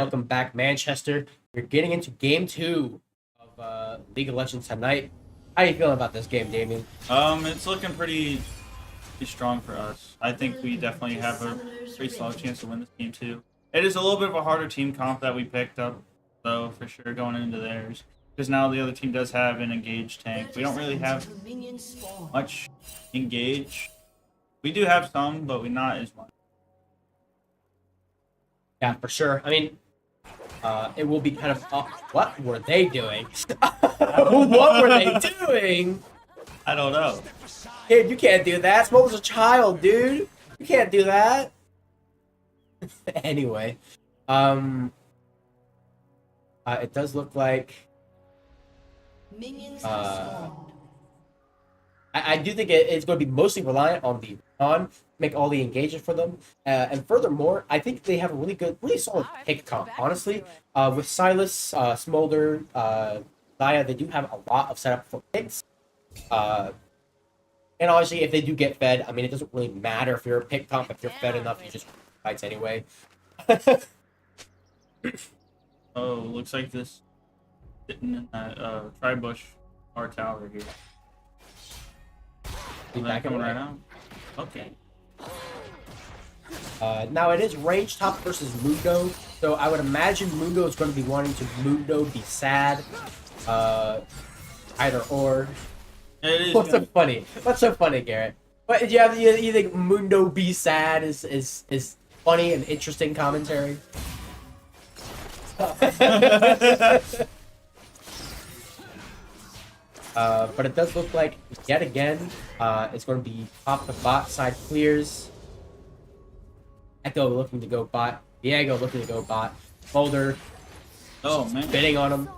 welcome back, Manchester. We're getting into game 2 of League of Legends tonight. How are you feeling about this game, Damien? It's looking pretty strong for us. I think we definitely have a pretty solid chance to win this game too. It is a little bit of a harder team comp that we picked up, though, for sure, going into theirs. Because now the other team does have an engaged tank. We don't really have much engage. We do have some, but we not as much. Yeah, for sure. I mean, it will be kind of... what were they doing? What were they doing? I don't know. Dude, you can't do that. Smoke was a child, dude. You can't do that. Anyway. It does look like... Minions have spawned. I do think it's going to be mostly reliant on the on make all the engagement for them, and furthermore, I think they have a really solid pick comp. Honestly, with Silas, Smolder, Zaya, they do have a lot of setup for picks. And obviously, if they do get fed, I mean, it doesn't really matter if you're a pick comp. If you're fed enough, you just fights anyway. Oh, looks like this sitting in that tri-bush our tower here. Is that coming right now? Okay. Now it is range top versus Mundo, so I would imagine Mundo is going to be wanting to Mundo be sad, either or. It is What's so funny? What's so funny, Garrett? What you think Mundo be sad is funny and interesting commentary? But it does look like, yet again, it's going to be top the bot side clears. Echo looking to go bot. Diego looking to go bot. Boulder. Oh, man. Bidding on him.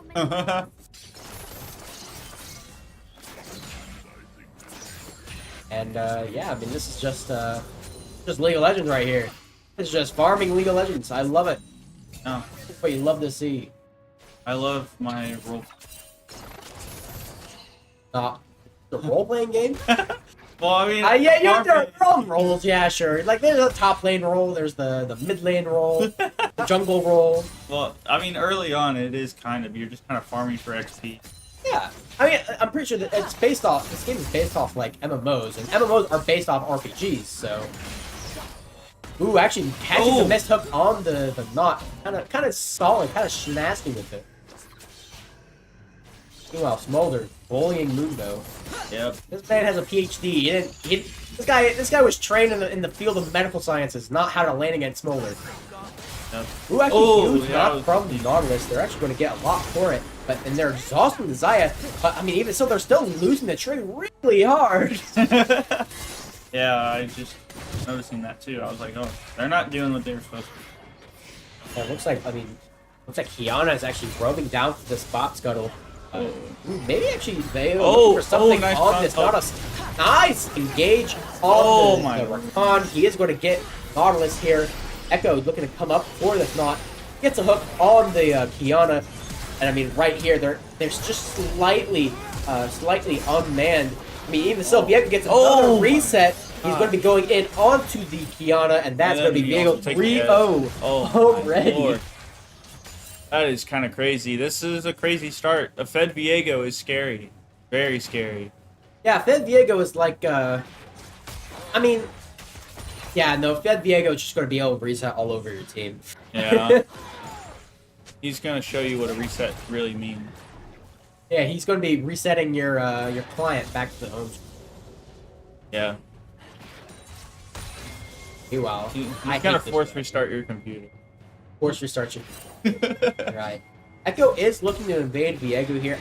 And, yeah, I mean, this is just League of Legends right here. This is just farming League of Legends. I love it. Oh. That's what you love to see. I love my role. The role-playing game? Well, I mean... yeah, you have their own roles, yeah, sure. Like, there's a top lane role, there's the mid lane role, the jungle role. Well, I mean, early on, it is kind of... You're just kind of farming for XP. Yeah. I mean, I'm pretty sure that it's based off... This game is based off, like, MMOs, and MMOs are based off RPGs, so... Ooh, actually, catching the missed hook on the knot. Kind of solid, kind of nasty with it. Meanwhile, Smolder bullying Mundo. Yep. This man has a PhD. This guy was trained in the field of medical sciences, not how to land against Smolder. Yep. Who actually used not from the Nautilus? They're actually going to get a lot for it, and they're exhausting the Zaya. But I mean, even so, they're still losing the trade really hard. Yeah, I just noticing that too. I was like, oh, they're not doing what they were supposed to. It looks like Kiana is actually roaming down to this bot scuttle. Maybe actually they for something nice on this Nautilus. Nice engage on the Rakan. He is going to get Nautilus here. Echo looking to come up for this knot. Gets a hook on the Kiana, and I mean right here there's just slightly unmanned. I mean even so, Viego gets another reset. He's going to be going in onto the Kiana, and that's going to be Viego 3-0 already. That is kind of crazy. This is a crazy start. A Fed Viego is scary. Very scary. Yeah, Fed Viego is like, I mean, yeah, no, Fed Viego is just going to be able to reset all over your team. Yeah. He's going to show you what a reset really means. Yeah, he's going to be resetting your client back to the home. Yeah. Meanwhile, He's going to force restart your computer. Force restart your Right. Echo is looking to invade Viego here.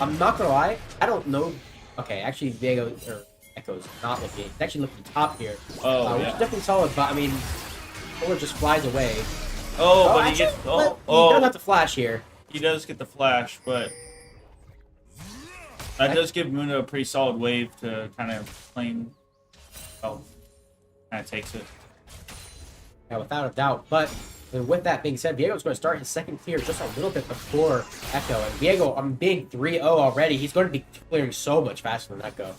I'm not gonna lie, I don't know. Okay, actually Echo's not looking. He's actually looking top here. Which is definitely solid, but I mean Fuller just flies away. But actually, he gets he does have to flash here. He does get the flash, but that does give Mundo a pretty solid wave to kind of claim. Kind of takes it. Yeah, without a doubt. But with that being said, Viego's going to start his second clear just a little bit before Echo. And Viego, I'm being 3-0 already. He's going to be clearing so much faster than Echo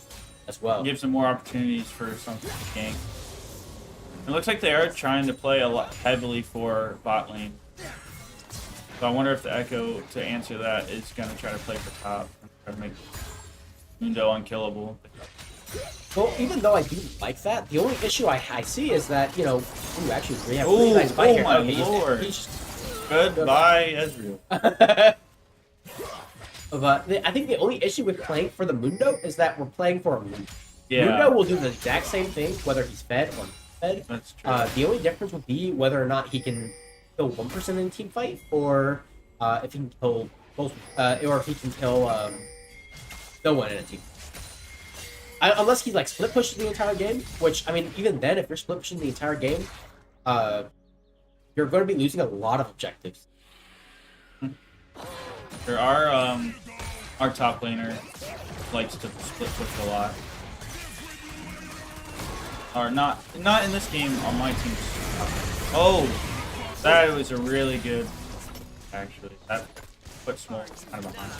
as well. Gives him more opportunities for some gank. It looks like they are trying to play a lot heavily for bot lane. So I wonder if the Echo, to answer that, is going to try to play for top and try to make Mundo unkillable. Well, even though I do like that, the only issue I see is that, you know, ooh, actually, we have a really nice fight here. My He's lord. just, Goodbye, Ezreal. but I think the only issue with playing for the Mundo is that we're playing for a Mundo. Yeah. Mundo will do the exact same thing, whether he's fed or not fed. That's true. The only difference would be whether or not he can kill one person in a team fight, or if he can kill both, or if he can kill no one in a team. Unless he like split pushes the entire game, which I mean, even then, if you're split pushing the entire game, you're going to be losing a lot of objectives. There are our top laner likes to split push a lot. Or not in this game on my team. Oh, that was a really good. Actually, that put Small kind of behind.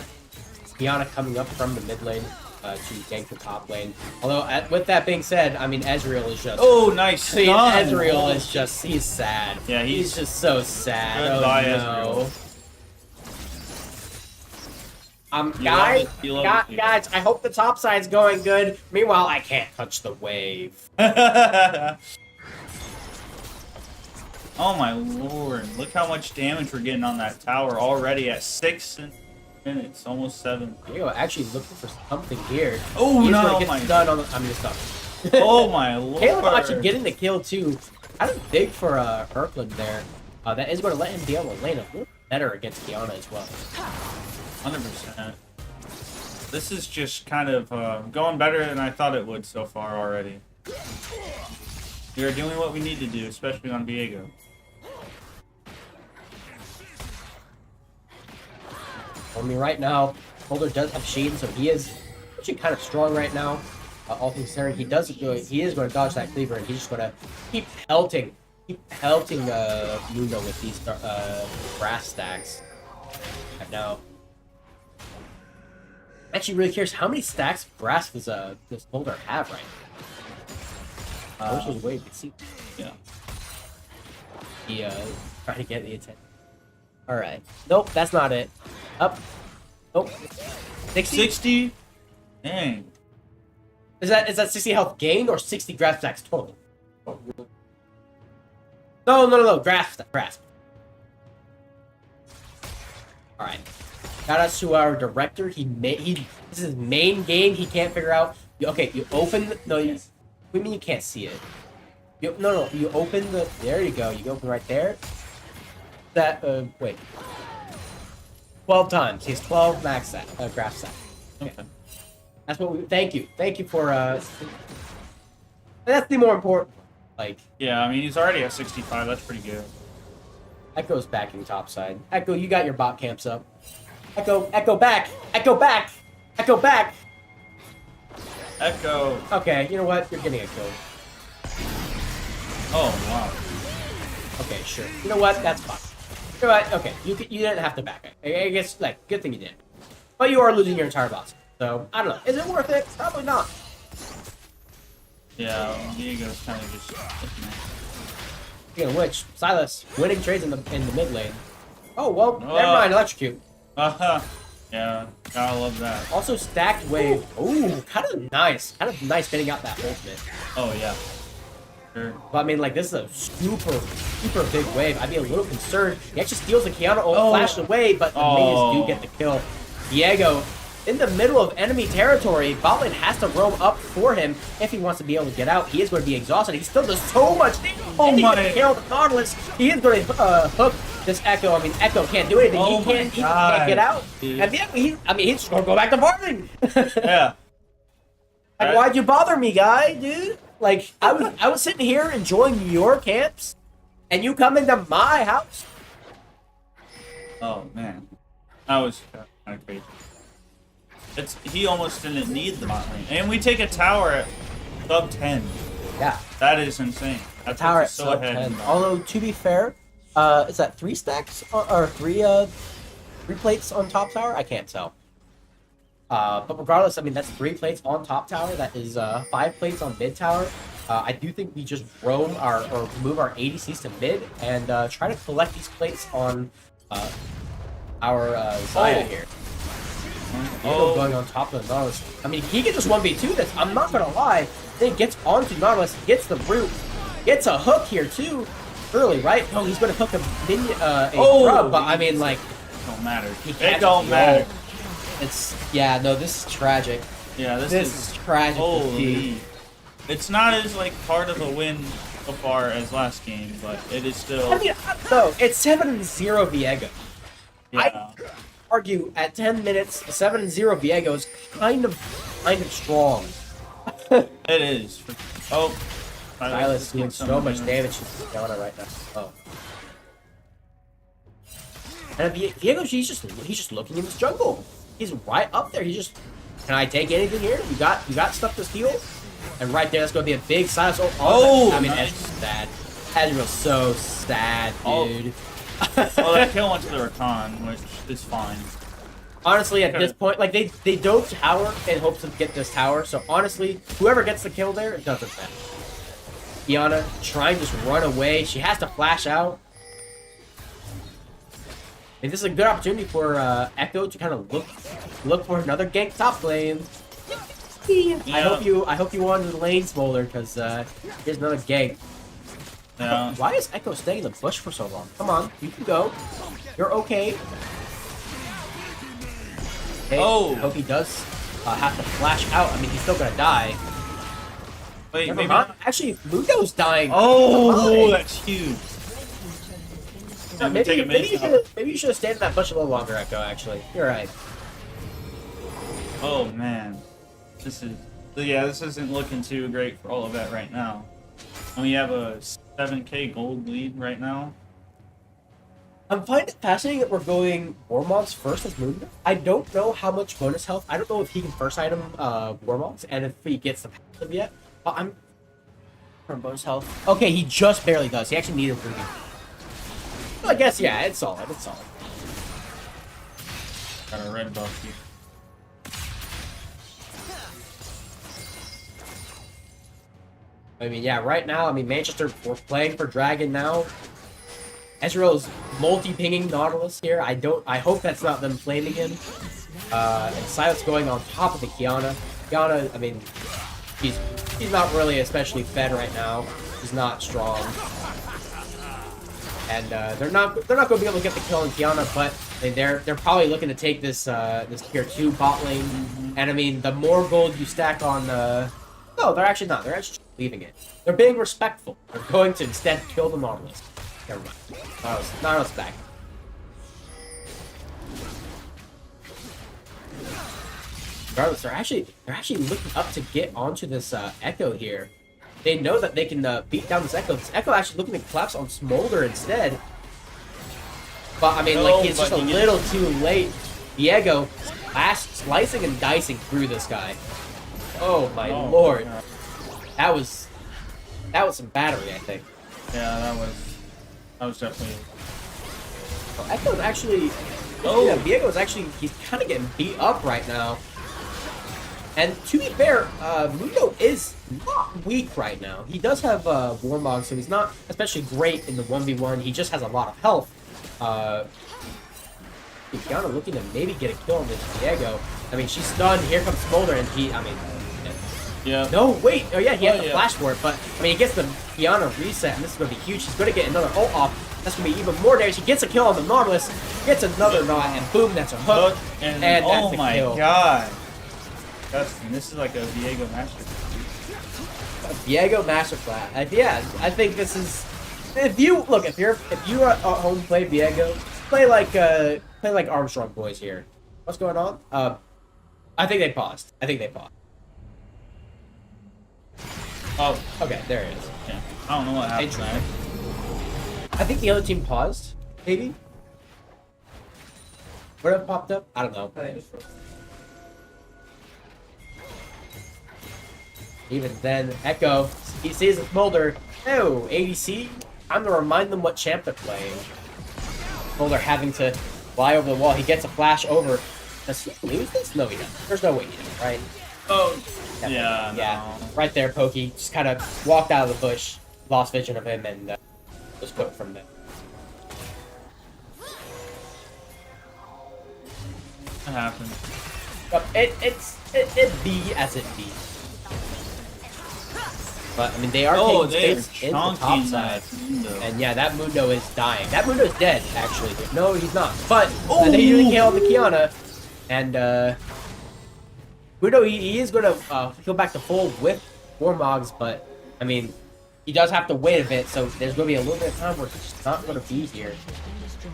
Kiana coming up from the mid lane to gank the top lane. Although, with that being said, I mean, Ezreal is just... Oh, nice. I mean, Ezreal is just... He's sad. Yeah, he's just so sad. Goodbye, oh, no. You love it. Guys, I hope the top side's going good. Meanwhile, I can't touch the wave. Oh my lord. Look how much damage we're getting on that tower already at 6 minutes, almost 7. There you go, actually looking for something here. Oh, He's no, gonna get my done on the... I'm just stuck. Oh my lord. Caleb actually getting the kill too. Kind of big for Erkland there. That is going to let him be able to lane a little better against Kiana as well. 100%. This is just kind of going better than I thought it would so far already. We are doing what we need to do, especially on Viego. I mean, right now, Boulder does have Sheen, so he is actually kind of strong right now. All things considered, he is going to dodge that cleaver, and he's just going to keep pelting Mundo with these brass stacks. Right now, I'm actually really curious how many stacks of brass does Boulder have right now? I wish there was a way you could see. Yeah. He trying to get the attention. All right. Nope, that's not it. Up. Nope. 60? 60? Dang. Is that 60 health gained or 60 grasp stacks total? No. Grasp. All right. Shout out to our director. This is his main game. He can't figure out. Okay, you open. What do you mean you can't see it? No. You open the. There you go. You open right there. That. Wait. 12 times. He has 12 max set. Grasp set. Okay. That's what we. Thank you for. That's the more important. Like. Yeah, I mean, he's already at 65. That's pretty good. Echo's backing topside. Echo, you got your bot camps up. Echo back! Echo back! Echo back! Echo. Okay, you know what? You're getting a kill. Oh, wow. Okay, sure. You know what? That's fine. You know what? Okay, you didn't have to back it. I guess, like, good thing you did. But you are losing your entire boss. So, I don't know. Is it worth it? Probably not. Yeah, Diego's kind of just... Speaking of which, Silas, winning trades in the mid lane. Oh, well, never mind. Electrocute. Yeah, gotta love that. Also, stacked wave. Ooh, kind of nice. Kind of nice getting out that ultimate. Oh, yeah. Sure. But I mean, like, this is a super big wave. I'd be a little concerned. He actually steals the Kiana ult, flashed away, but the minions do get the kill. Diego, in the middle of enemy territory, botlane has to roam up for him if he wants to be able to get out. He is going to be exhausted. He still does so much damage. Oh my! Kill the Nautilus. He is going to hook this Echo. I mean, Echo can't do anything. He can't get out. Dude. And he's just going to go back to farming. Yeah. Like, why'd you bother me, guy, dude? Like, I was sitting here enjoying your camps, and you come into my house. Oh, man. That was kind of crazy. He almost didn't need the bot lane. And we take a tower at sub 10. Yeah. That is insane. That Tower at puts us sub 10. Although, to be fair, is that 3 stacks or 3 plates on top tower? I can't tell. But regardless, I mean, that's 3 plates on top tower. That is 5 plates on mid tower. I do think we just roam or move our ADCs to mid and try to collect these plates on our Zaya here. Oh, Going on top of the Nautilus. I mean, he can just 1v2 this. I'm not gonna lie. Then he gets onto Nautilus, gets the root, gets a hook here too. Early, right? Oh, he's gonna hook a minion, grub, but I mean, like, don't matter. It don't matter. It's no. This is tragic. Yeah, this is tragic. Holy. It's not as like hard of a win so far as last game, but it is still. I mean, no, it's 7-0 Viego. Yeah. I argue at 10 minutes, 7-0 Viego is kind of strong. It is. Oh, Silas doing so much damage to Kiana right now. Oh. And Viego, he's just looking in his jungle. He's right up there. He's just, can I take anything here? You got stuff to steal? And right there, that's going to be a big Silas. I mean, nice. Ezreal's sad. Ezreal's so sad, dude. Well, that kill went to the Rakan, which is fine. Honestly, at this point, like, they dove tower in hopes of get this tower. So honestly, whoever gets the kill there, it doesn't matter. Kiana trying to just run away. She has to flash out. And this is a good opportunity for Echo to kind of look for another gank top lane. Yeah. I hope you won the lane, Smolder, because here's another gank. Yeah. Why is Echo staying in the bush for so long? Come on, you can go. You're okay. Okay, Oh. I hope he does have to flash out. I mean, he's still gonna die. Wait, Never maybe. mind. Actually, Mundo's dying. Oh, that's huge. Maybe you should have stayed in that bush a little longer, Echo. Actually, you're right. Oh man, this isn't looking too great for Olivet right now. And we have a 7K gold lead right now. I'm finding it fascinating that we're going Warmoths first as Mundo. I don't know how much bonus health. I don't know if he can first item Warmoths and if he gets the passive yet. But I'm from bonus health. Okay, he just barely does. He actually needed Ruby. Well, I guess yeah, it's solid. It's solid. Got a red buff here. I mean, yeah, right now, I mean, Manchester, we're playing for Dragon now. Ezreal's multi-pinging Nautilus here. I hope that's not them flaming him. And Silas going on top of the Kiana. Kiana, I mean, he's not really especially fed right now. He's not strong. And they're not going to be able to get the kill on Kiana, but I mean, they're probably looking to take this this tier 2 bot lane. And I mean, the more gold you stack on no, they're actually not. They're actually leaving it. They're being respectful. They're going to instead kill the Nautilus. Never mind. Nautilus back. Regardless, they're actually looking up to get onto this Echo here. They know that they can beat down this Echo. This Echo actually looking to collapse on Smolder instead. But I mean, like, he's just a little too late. Diego slicing and dicing through this guy. Oh my lord. Yeah. That was some battery, I think. Yeah, that was definitely. Oh, Echo's actually. Oh, yeah, Diego's actually. He's kind of getting beat up right now. And to be fair, Mundo is not weak right now. He does have Warmog, so he's not especially great in the 1v1. He just has a lot of health. Kiana looking to maybe get a kill on this Diego. I mean, she's stunned. Here comes Smolder, and Yeah. No, wait. Oh, yeah, he has the flash for it, but, I mean, he gets the Kiana reset, and this is going to be huge. He's going to get another ult off. That's going to be even more damage. He gets a kill on the Nautilus, gets another knot, and boom, that's a hook. And that's oh a my kill. god. Justin, this is like a Viego masterclass. Viego masterclass. Yeah, I think this is. If you are at home, play Viego. Play like Armstrong boys here. What's going on? I think they paused. Oh, Okay, there it is. yeah. I don't know what happened there. I think the other team paused. Maybe. What have popped up? I don't know. Even then, Echo, he sees a Smolder. Oh, ADC. Time to remind them what champ they're playing. Smolder having to fly over the wall. He gets a flash over. Does he lose this? No, he doesn't. There's no way he doesn't, right? Oh, Definitely. yeah, Yeah. no. Right there, Pokey. Just kind of walked out of the bush, lost vision of him, and was cooked from there. It happens. But it be as it be. But I mean, they are taking space in the top side, and yeah, that Mundo is dying. That Mundo is dead, actually. No, he's not. But they usually kill the Kiana, and Mundo he is going to heal back to full with Warmogs, but I mean, he does have to wait a bit. So there's going to be a little bit of time where he's not going to be here.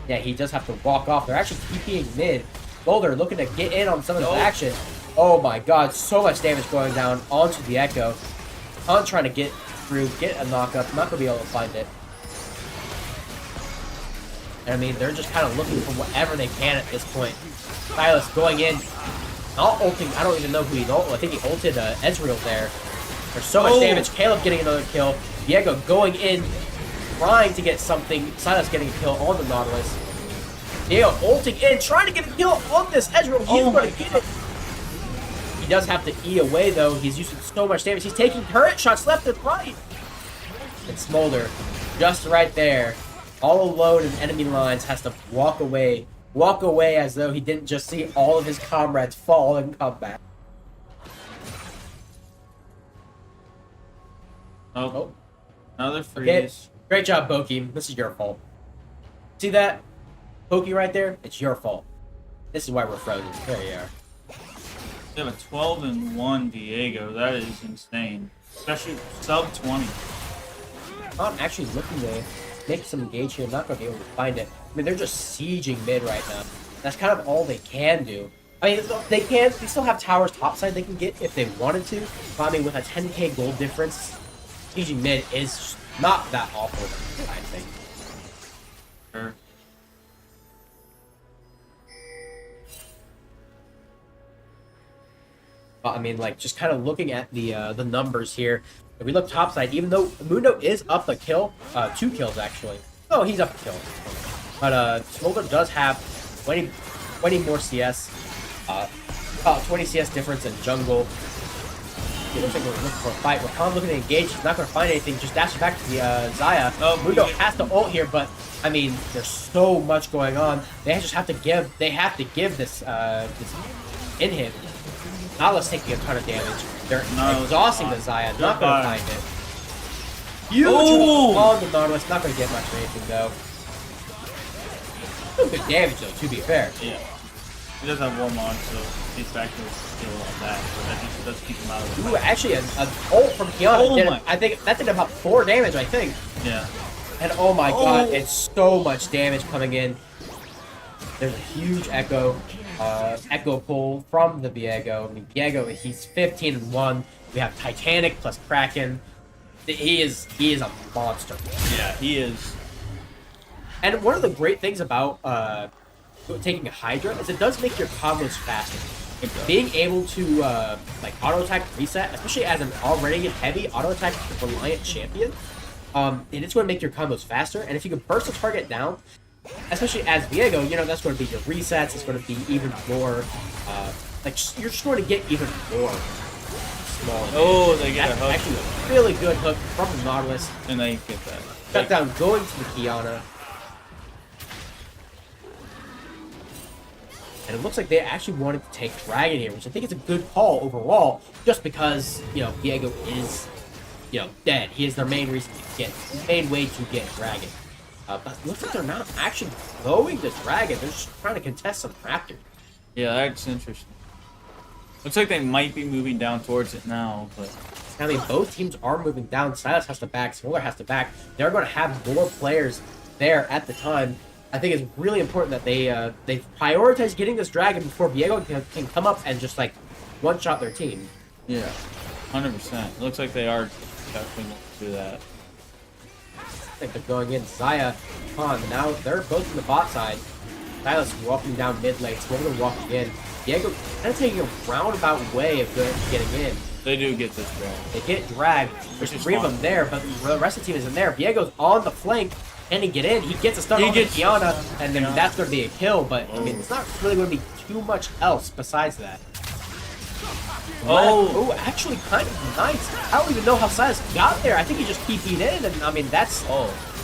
Yeah, he does have to walk off. They're actually TPing mid. Boulder looking to get in on some of this action. Oh my God, so much damage going down onto the Echo. Khan trying to get through, get a knockup, not going to be able to find it. And I mean, they're just kind of looking for whatever they can at this point. Silas going in, not ulting, I don't even know who he ulted. I think he ulted Ezreal there. There's so much damage. Caleb getting another kill. Diego going in, trying to get something. Silas getting a kill on the Nautilus. Diego ulting in, trying to get a kill on this Ezreal. He's going to get it. He does have to E away, though. He's using so much damage. He's taking turret shots left and right. And Smolder, just right there, all alone in enemy lines, has to walk away. Walk away as though he didn't just see all of his comrades fall and come back. Oh. Another freeze. Okay. Great job, Boki. This is your fault. See that? Boki right there? It's your fault. This is why we're frozen. There you are. They have a 12-1 Diego. That is insane. Especially sub 20. I'm actually looking to make some engage here. I'm not going to be able to find it. I mean, they're just sieging mid right now. That's kind of all they can do. I mean, they still have towers topside they can get if they wanted to. But I mean, with a 10k gold difference, sieging mid is not that awful, I think. Sure. I mean, like, just kind of looking at the numbers here. If we look topside, even though Mundo is up a kill, 2 kills actually. Oh, he's up a kill. But Smolder does have 20 more CS. 20 CS difference in jungle. It looks like we're looking for a fight. Rakan looking to engage. He's not going to find anything. Just dashes back to the Xayah. Oh, Mundo has to ult here, but I mean, there's so much going on. They just have to give. They have to give this this inhib. Nautilus taking a ton of damage. They're exhausting the Xayah. Not going to find it. Huge on the Nautilus. Not going to get much of anything, though. Still good damage, though, to be fair. Yeah. He does have Warm on, so he's back to his skill on that. But that just does keep him out of the fight. Ooh, actually, an ult from Kiana. I think that did about 4 damage, I think. Yeah. And oh my God, it's so much damage coming in. There's a huge echo pull from the Viego. I mean, Viego, he's 15-1. We have Titanic plus Kraken. He is a monster. Yeah, he is. And one of the great things about taking a Hydra is it does make your combos faster. Being able to like auto attack reset, especially as an already heavy auto attack reliant champion, it is going to make your combos faster. And if you can burst a target down, especially as Viego, you know, that's going to be your resets. It's going to be even more, like, you're just going to get even more small. Oh, they get that's a hook. actually a really good hook from the Nautilus. And they get that. Cut down going to the Kiana. And it looks like they actually wanted to take Dragon here, which I think is a good call overall, just because, you know, Viego is, you know, dead. He is their main reason to get, main way to get Dragon. But it looks like they're not actually going to Dragon. They're just trying to contest some Raptor. Yeah, that's interesting. Looks like they might be moving down towards it now, but... I mean, both teams are moving down. Silas has to back. Smoller has to back. They're going to have more players there at the time. I think it's really important that they prioritize getting this Dragon before Viego can come up and just, like, one-shot their team. Yeah, 100%. It looks like they are definitely going to do that. I think they're going in. Xayah, Khan, now they're both in the bot side. Silas walking down mid lane, Smoller walking in. Viego kind of taking a roundabout way of getting in. They do get this drag. They get dragged. There's 3 of them there, but the rest of the team isn't there. Viego's on the flank. Can he get in? He gets a stun on Kiana, and then that's going to be a kill, but I mean, it's not really going to be too much else besides that. Oh, actually kind of nice. I don't even know how Silas got there. I think he just TP'd in, and I mean, that's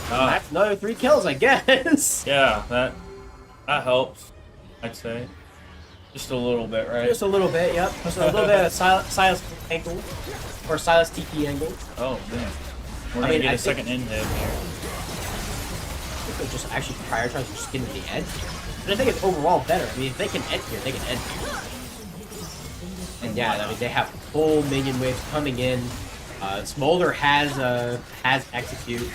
that's another 3 kills, I guess. Yeah, that helps, I'd say. Just a little bit, right? Just a little bit, yep. Just a little bit of Silas angle, or Silas TP angle. Oh, damn. We're gonna get a second in hit here. I think just actually prioritize just getting the edge. But I think it's overall better. I mean, if they can end here, they can end here. And yeah, I mean, they have full minion waves coming in. Smolder has execute.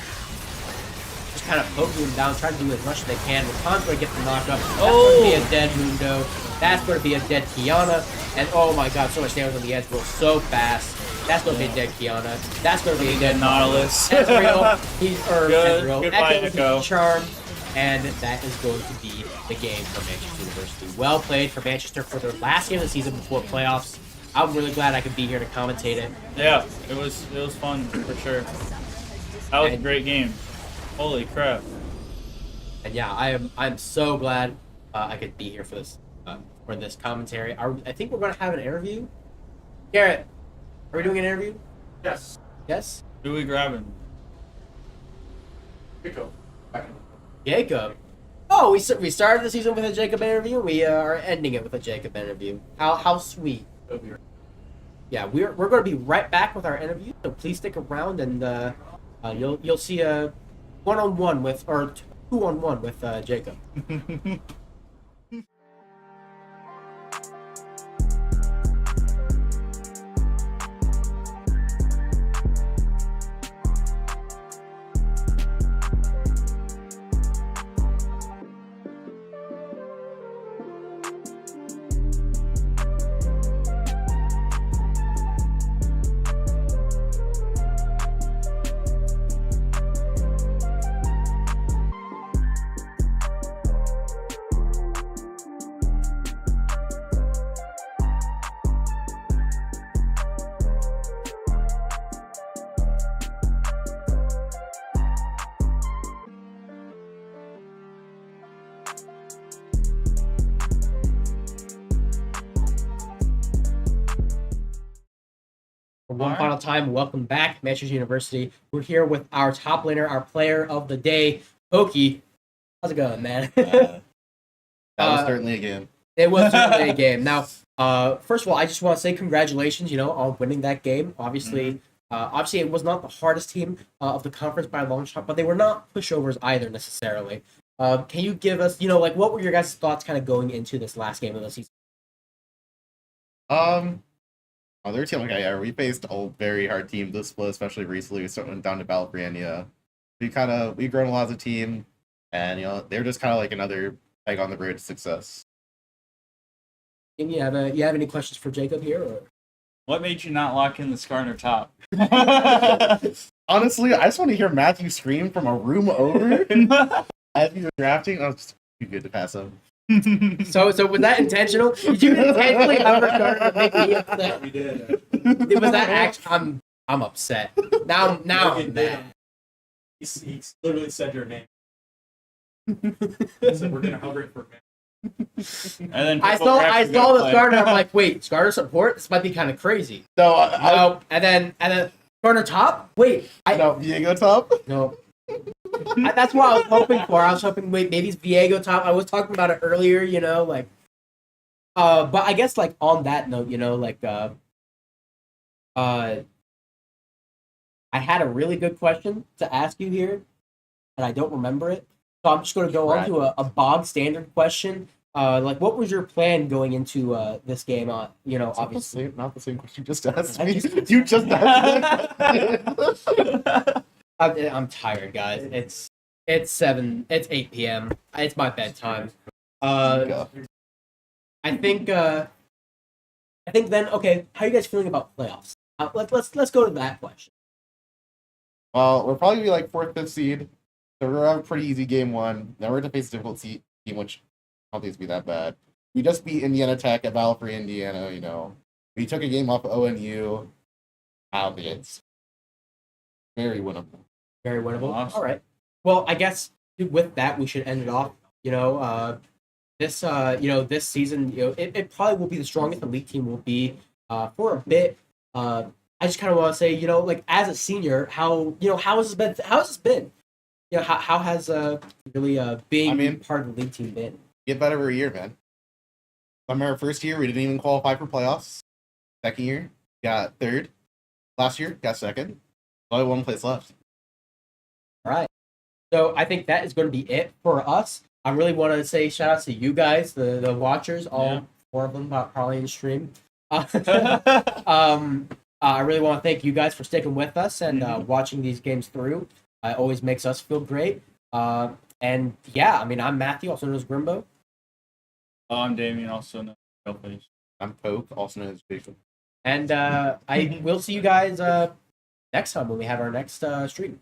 Just kind of poking him down, trying to do as much as they can. Rakan's going to get the knock up. That's going to be a dead Mundo. That's going to be a dead Kiana. And oh my god, so much damage on the edge roll so fast. That's going to be a dead Kiana. That's going to be a dead Nautilus. Ezreal. He's Ezreal. Goodbye, Echo. Charm. And that is going to be the game for Manchester University. Well played for Manchester for their last game of the season before playoffs. I'm really glad I could be here to commentate it. Yeah, it was fun for sure. That was a great game. Holy crap! And yeah, I'm so glad I could be here for this commentary. I think we're gonna have an interview. Garrett, are we doing an interview? Yes. Yes. Who are we grabbing? Jacob. Jacob. Oh, we started the season with a Jacob interview. We are ending it with a Jacob interview. How sweet. Yeah, we're going to be right back with our interview. So please stick around, and you'll see a 1-on-1 with, or 2-on-1 with Jacob. One final time, welcome back, Manchester University. We're here with our top laner, our player of the day, Pokey. How's it going, man? That was certainly a game. It was certainly a game. Now, first of all, I just want to say congratulations, on winning that game. Obviously, obviously it was not the hardest team of the conference by a long shot, but they were not pushovers either necessarily. Can you give us, what were your guys' thoughts kind of going into this last game of the season? Their team, we faced a very hard team this split, especially recently. We went down to Valpriania. We've grown a lot as a team, and they're just kind of like another peg on the road to success. You have any questions for Jacob here? Or? What made you not lock in the Skarner top? Honestly, I just want to hear Matthew scream from a room over as he was drafting. I was just too good to pass him. So was that intentional? Did you intentionally have Skarner to make me upset? We did. Was that actually? I'm upset. Now I'm mad. He literally said your name. He said we're gonna hover it for a minute. And then I saw the Skarner. I'm like, wait, Skarner support? This might be kind of crazy. No, No, and then Skarner top? Wait, Diego top? No. That's what I was hoping for. I was hoping, wait, maybe it's Viego top. I was talking about it earlier, but I guess, on that note, I had a really good question to ask you here, and I don't remember it. So I'm just going to go on to a bog standard question. What was your plan going into this game? Obviously. Not the same question you just asked me. You just asked me. I'm tired, guys. It's 8 p.m. It's my bedtime. I think then, okay, how are you guys feeling about playoffs? Let's go to that question. Well, we'll probably be 4th, 5th seed. So we're gonna have a pretty easy game 1. Then we're gonna face a difficult team, which I don't think it's be that bad. We just beat Indiana Tech at Battle for Indiana, We took a game off of ONU. I don't think it's very winnable. Very winnable. Awesome. All right. Well, I guess with that we should end it off. This season, it probably will be the strongest the league team will be for a bit. I just kind of want to say, as a senior, how has this been? How has really being part of the league team been? Get better every year, man. remember first year we didn't even qualify for playoffs. Second year, got third. Last year, got second. Only one place left. All right. So I think that is going to be it for us. I really want to say shout out to you guys, the watchers, all 4 of them probably in the stream. I really want to thank you guys for sticking with us and watching these games through. It always makes us feel great. And yeah, I mean, I'm Matthew, also known as Grimbo. I'm Damien, also known as Paleface. I'm Poke, also known as Jason. And I will see you guys next time when we have our next stream.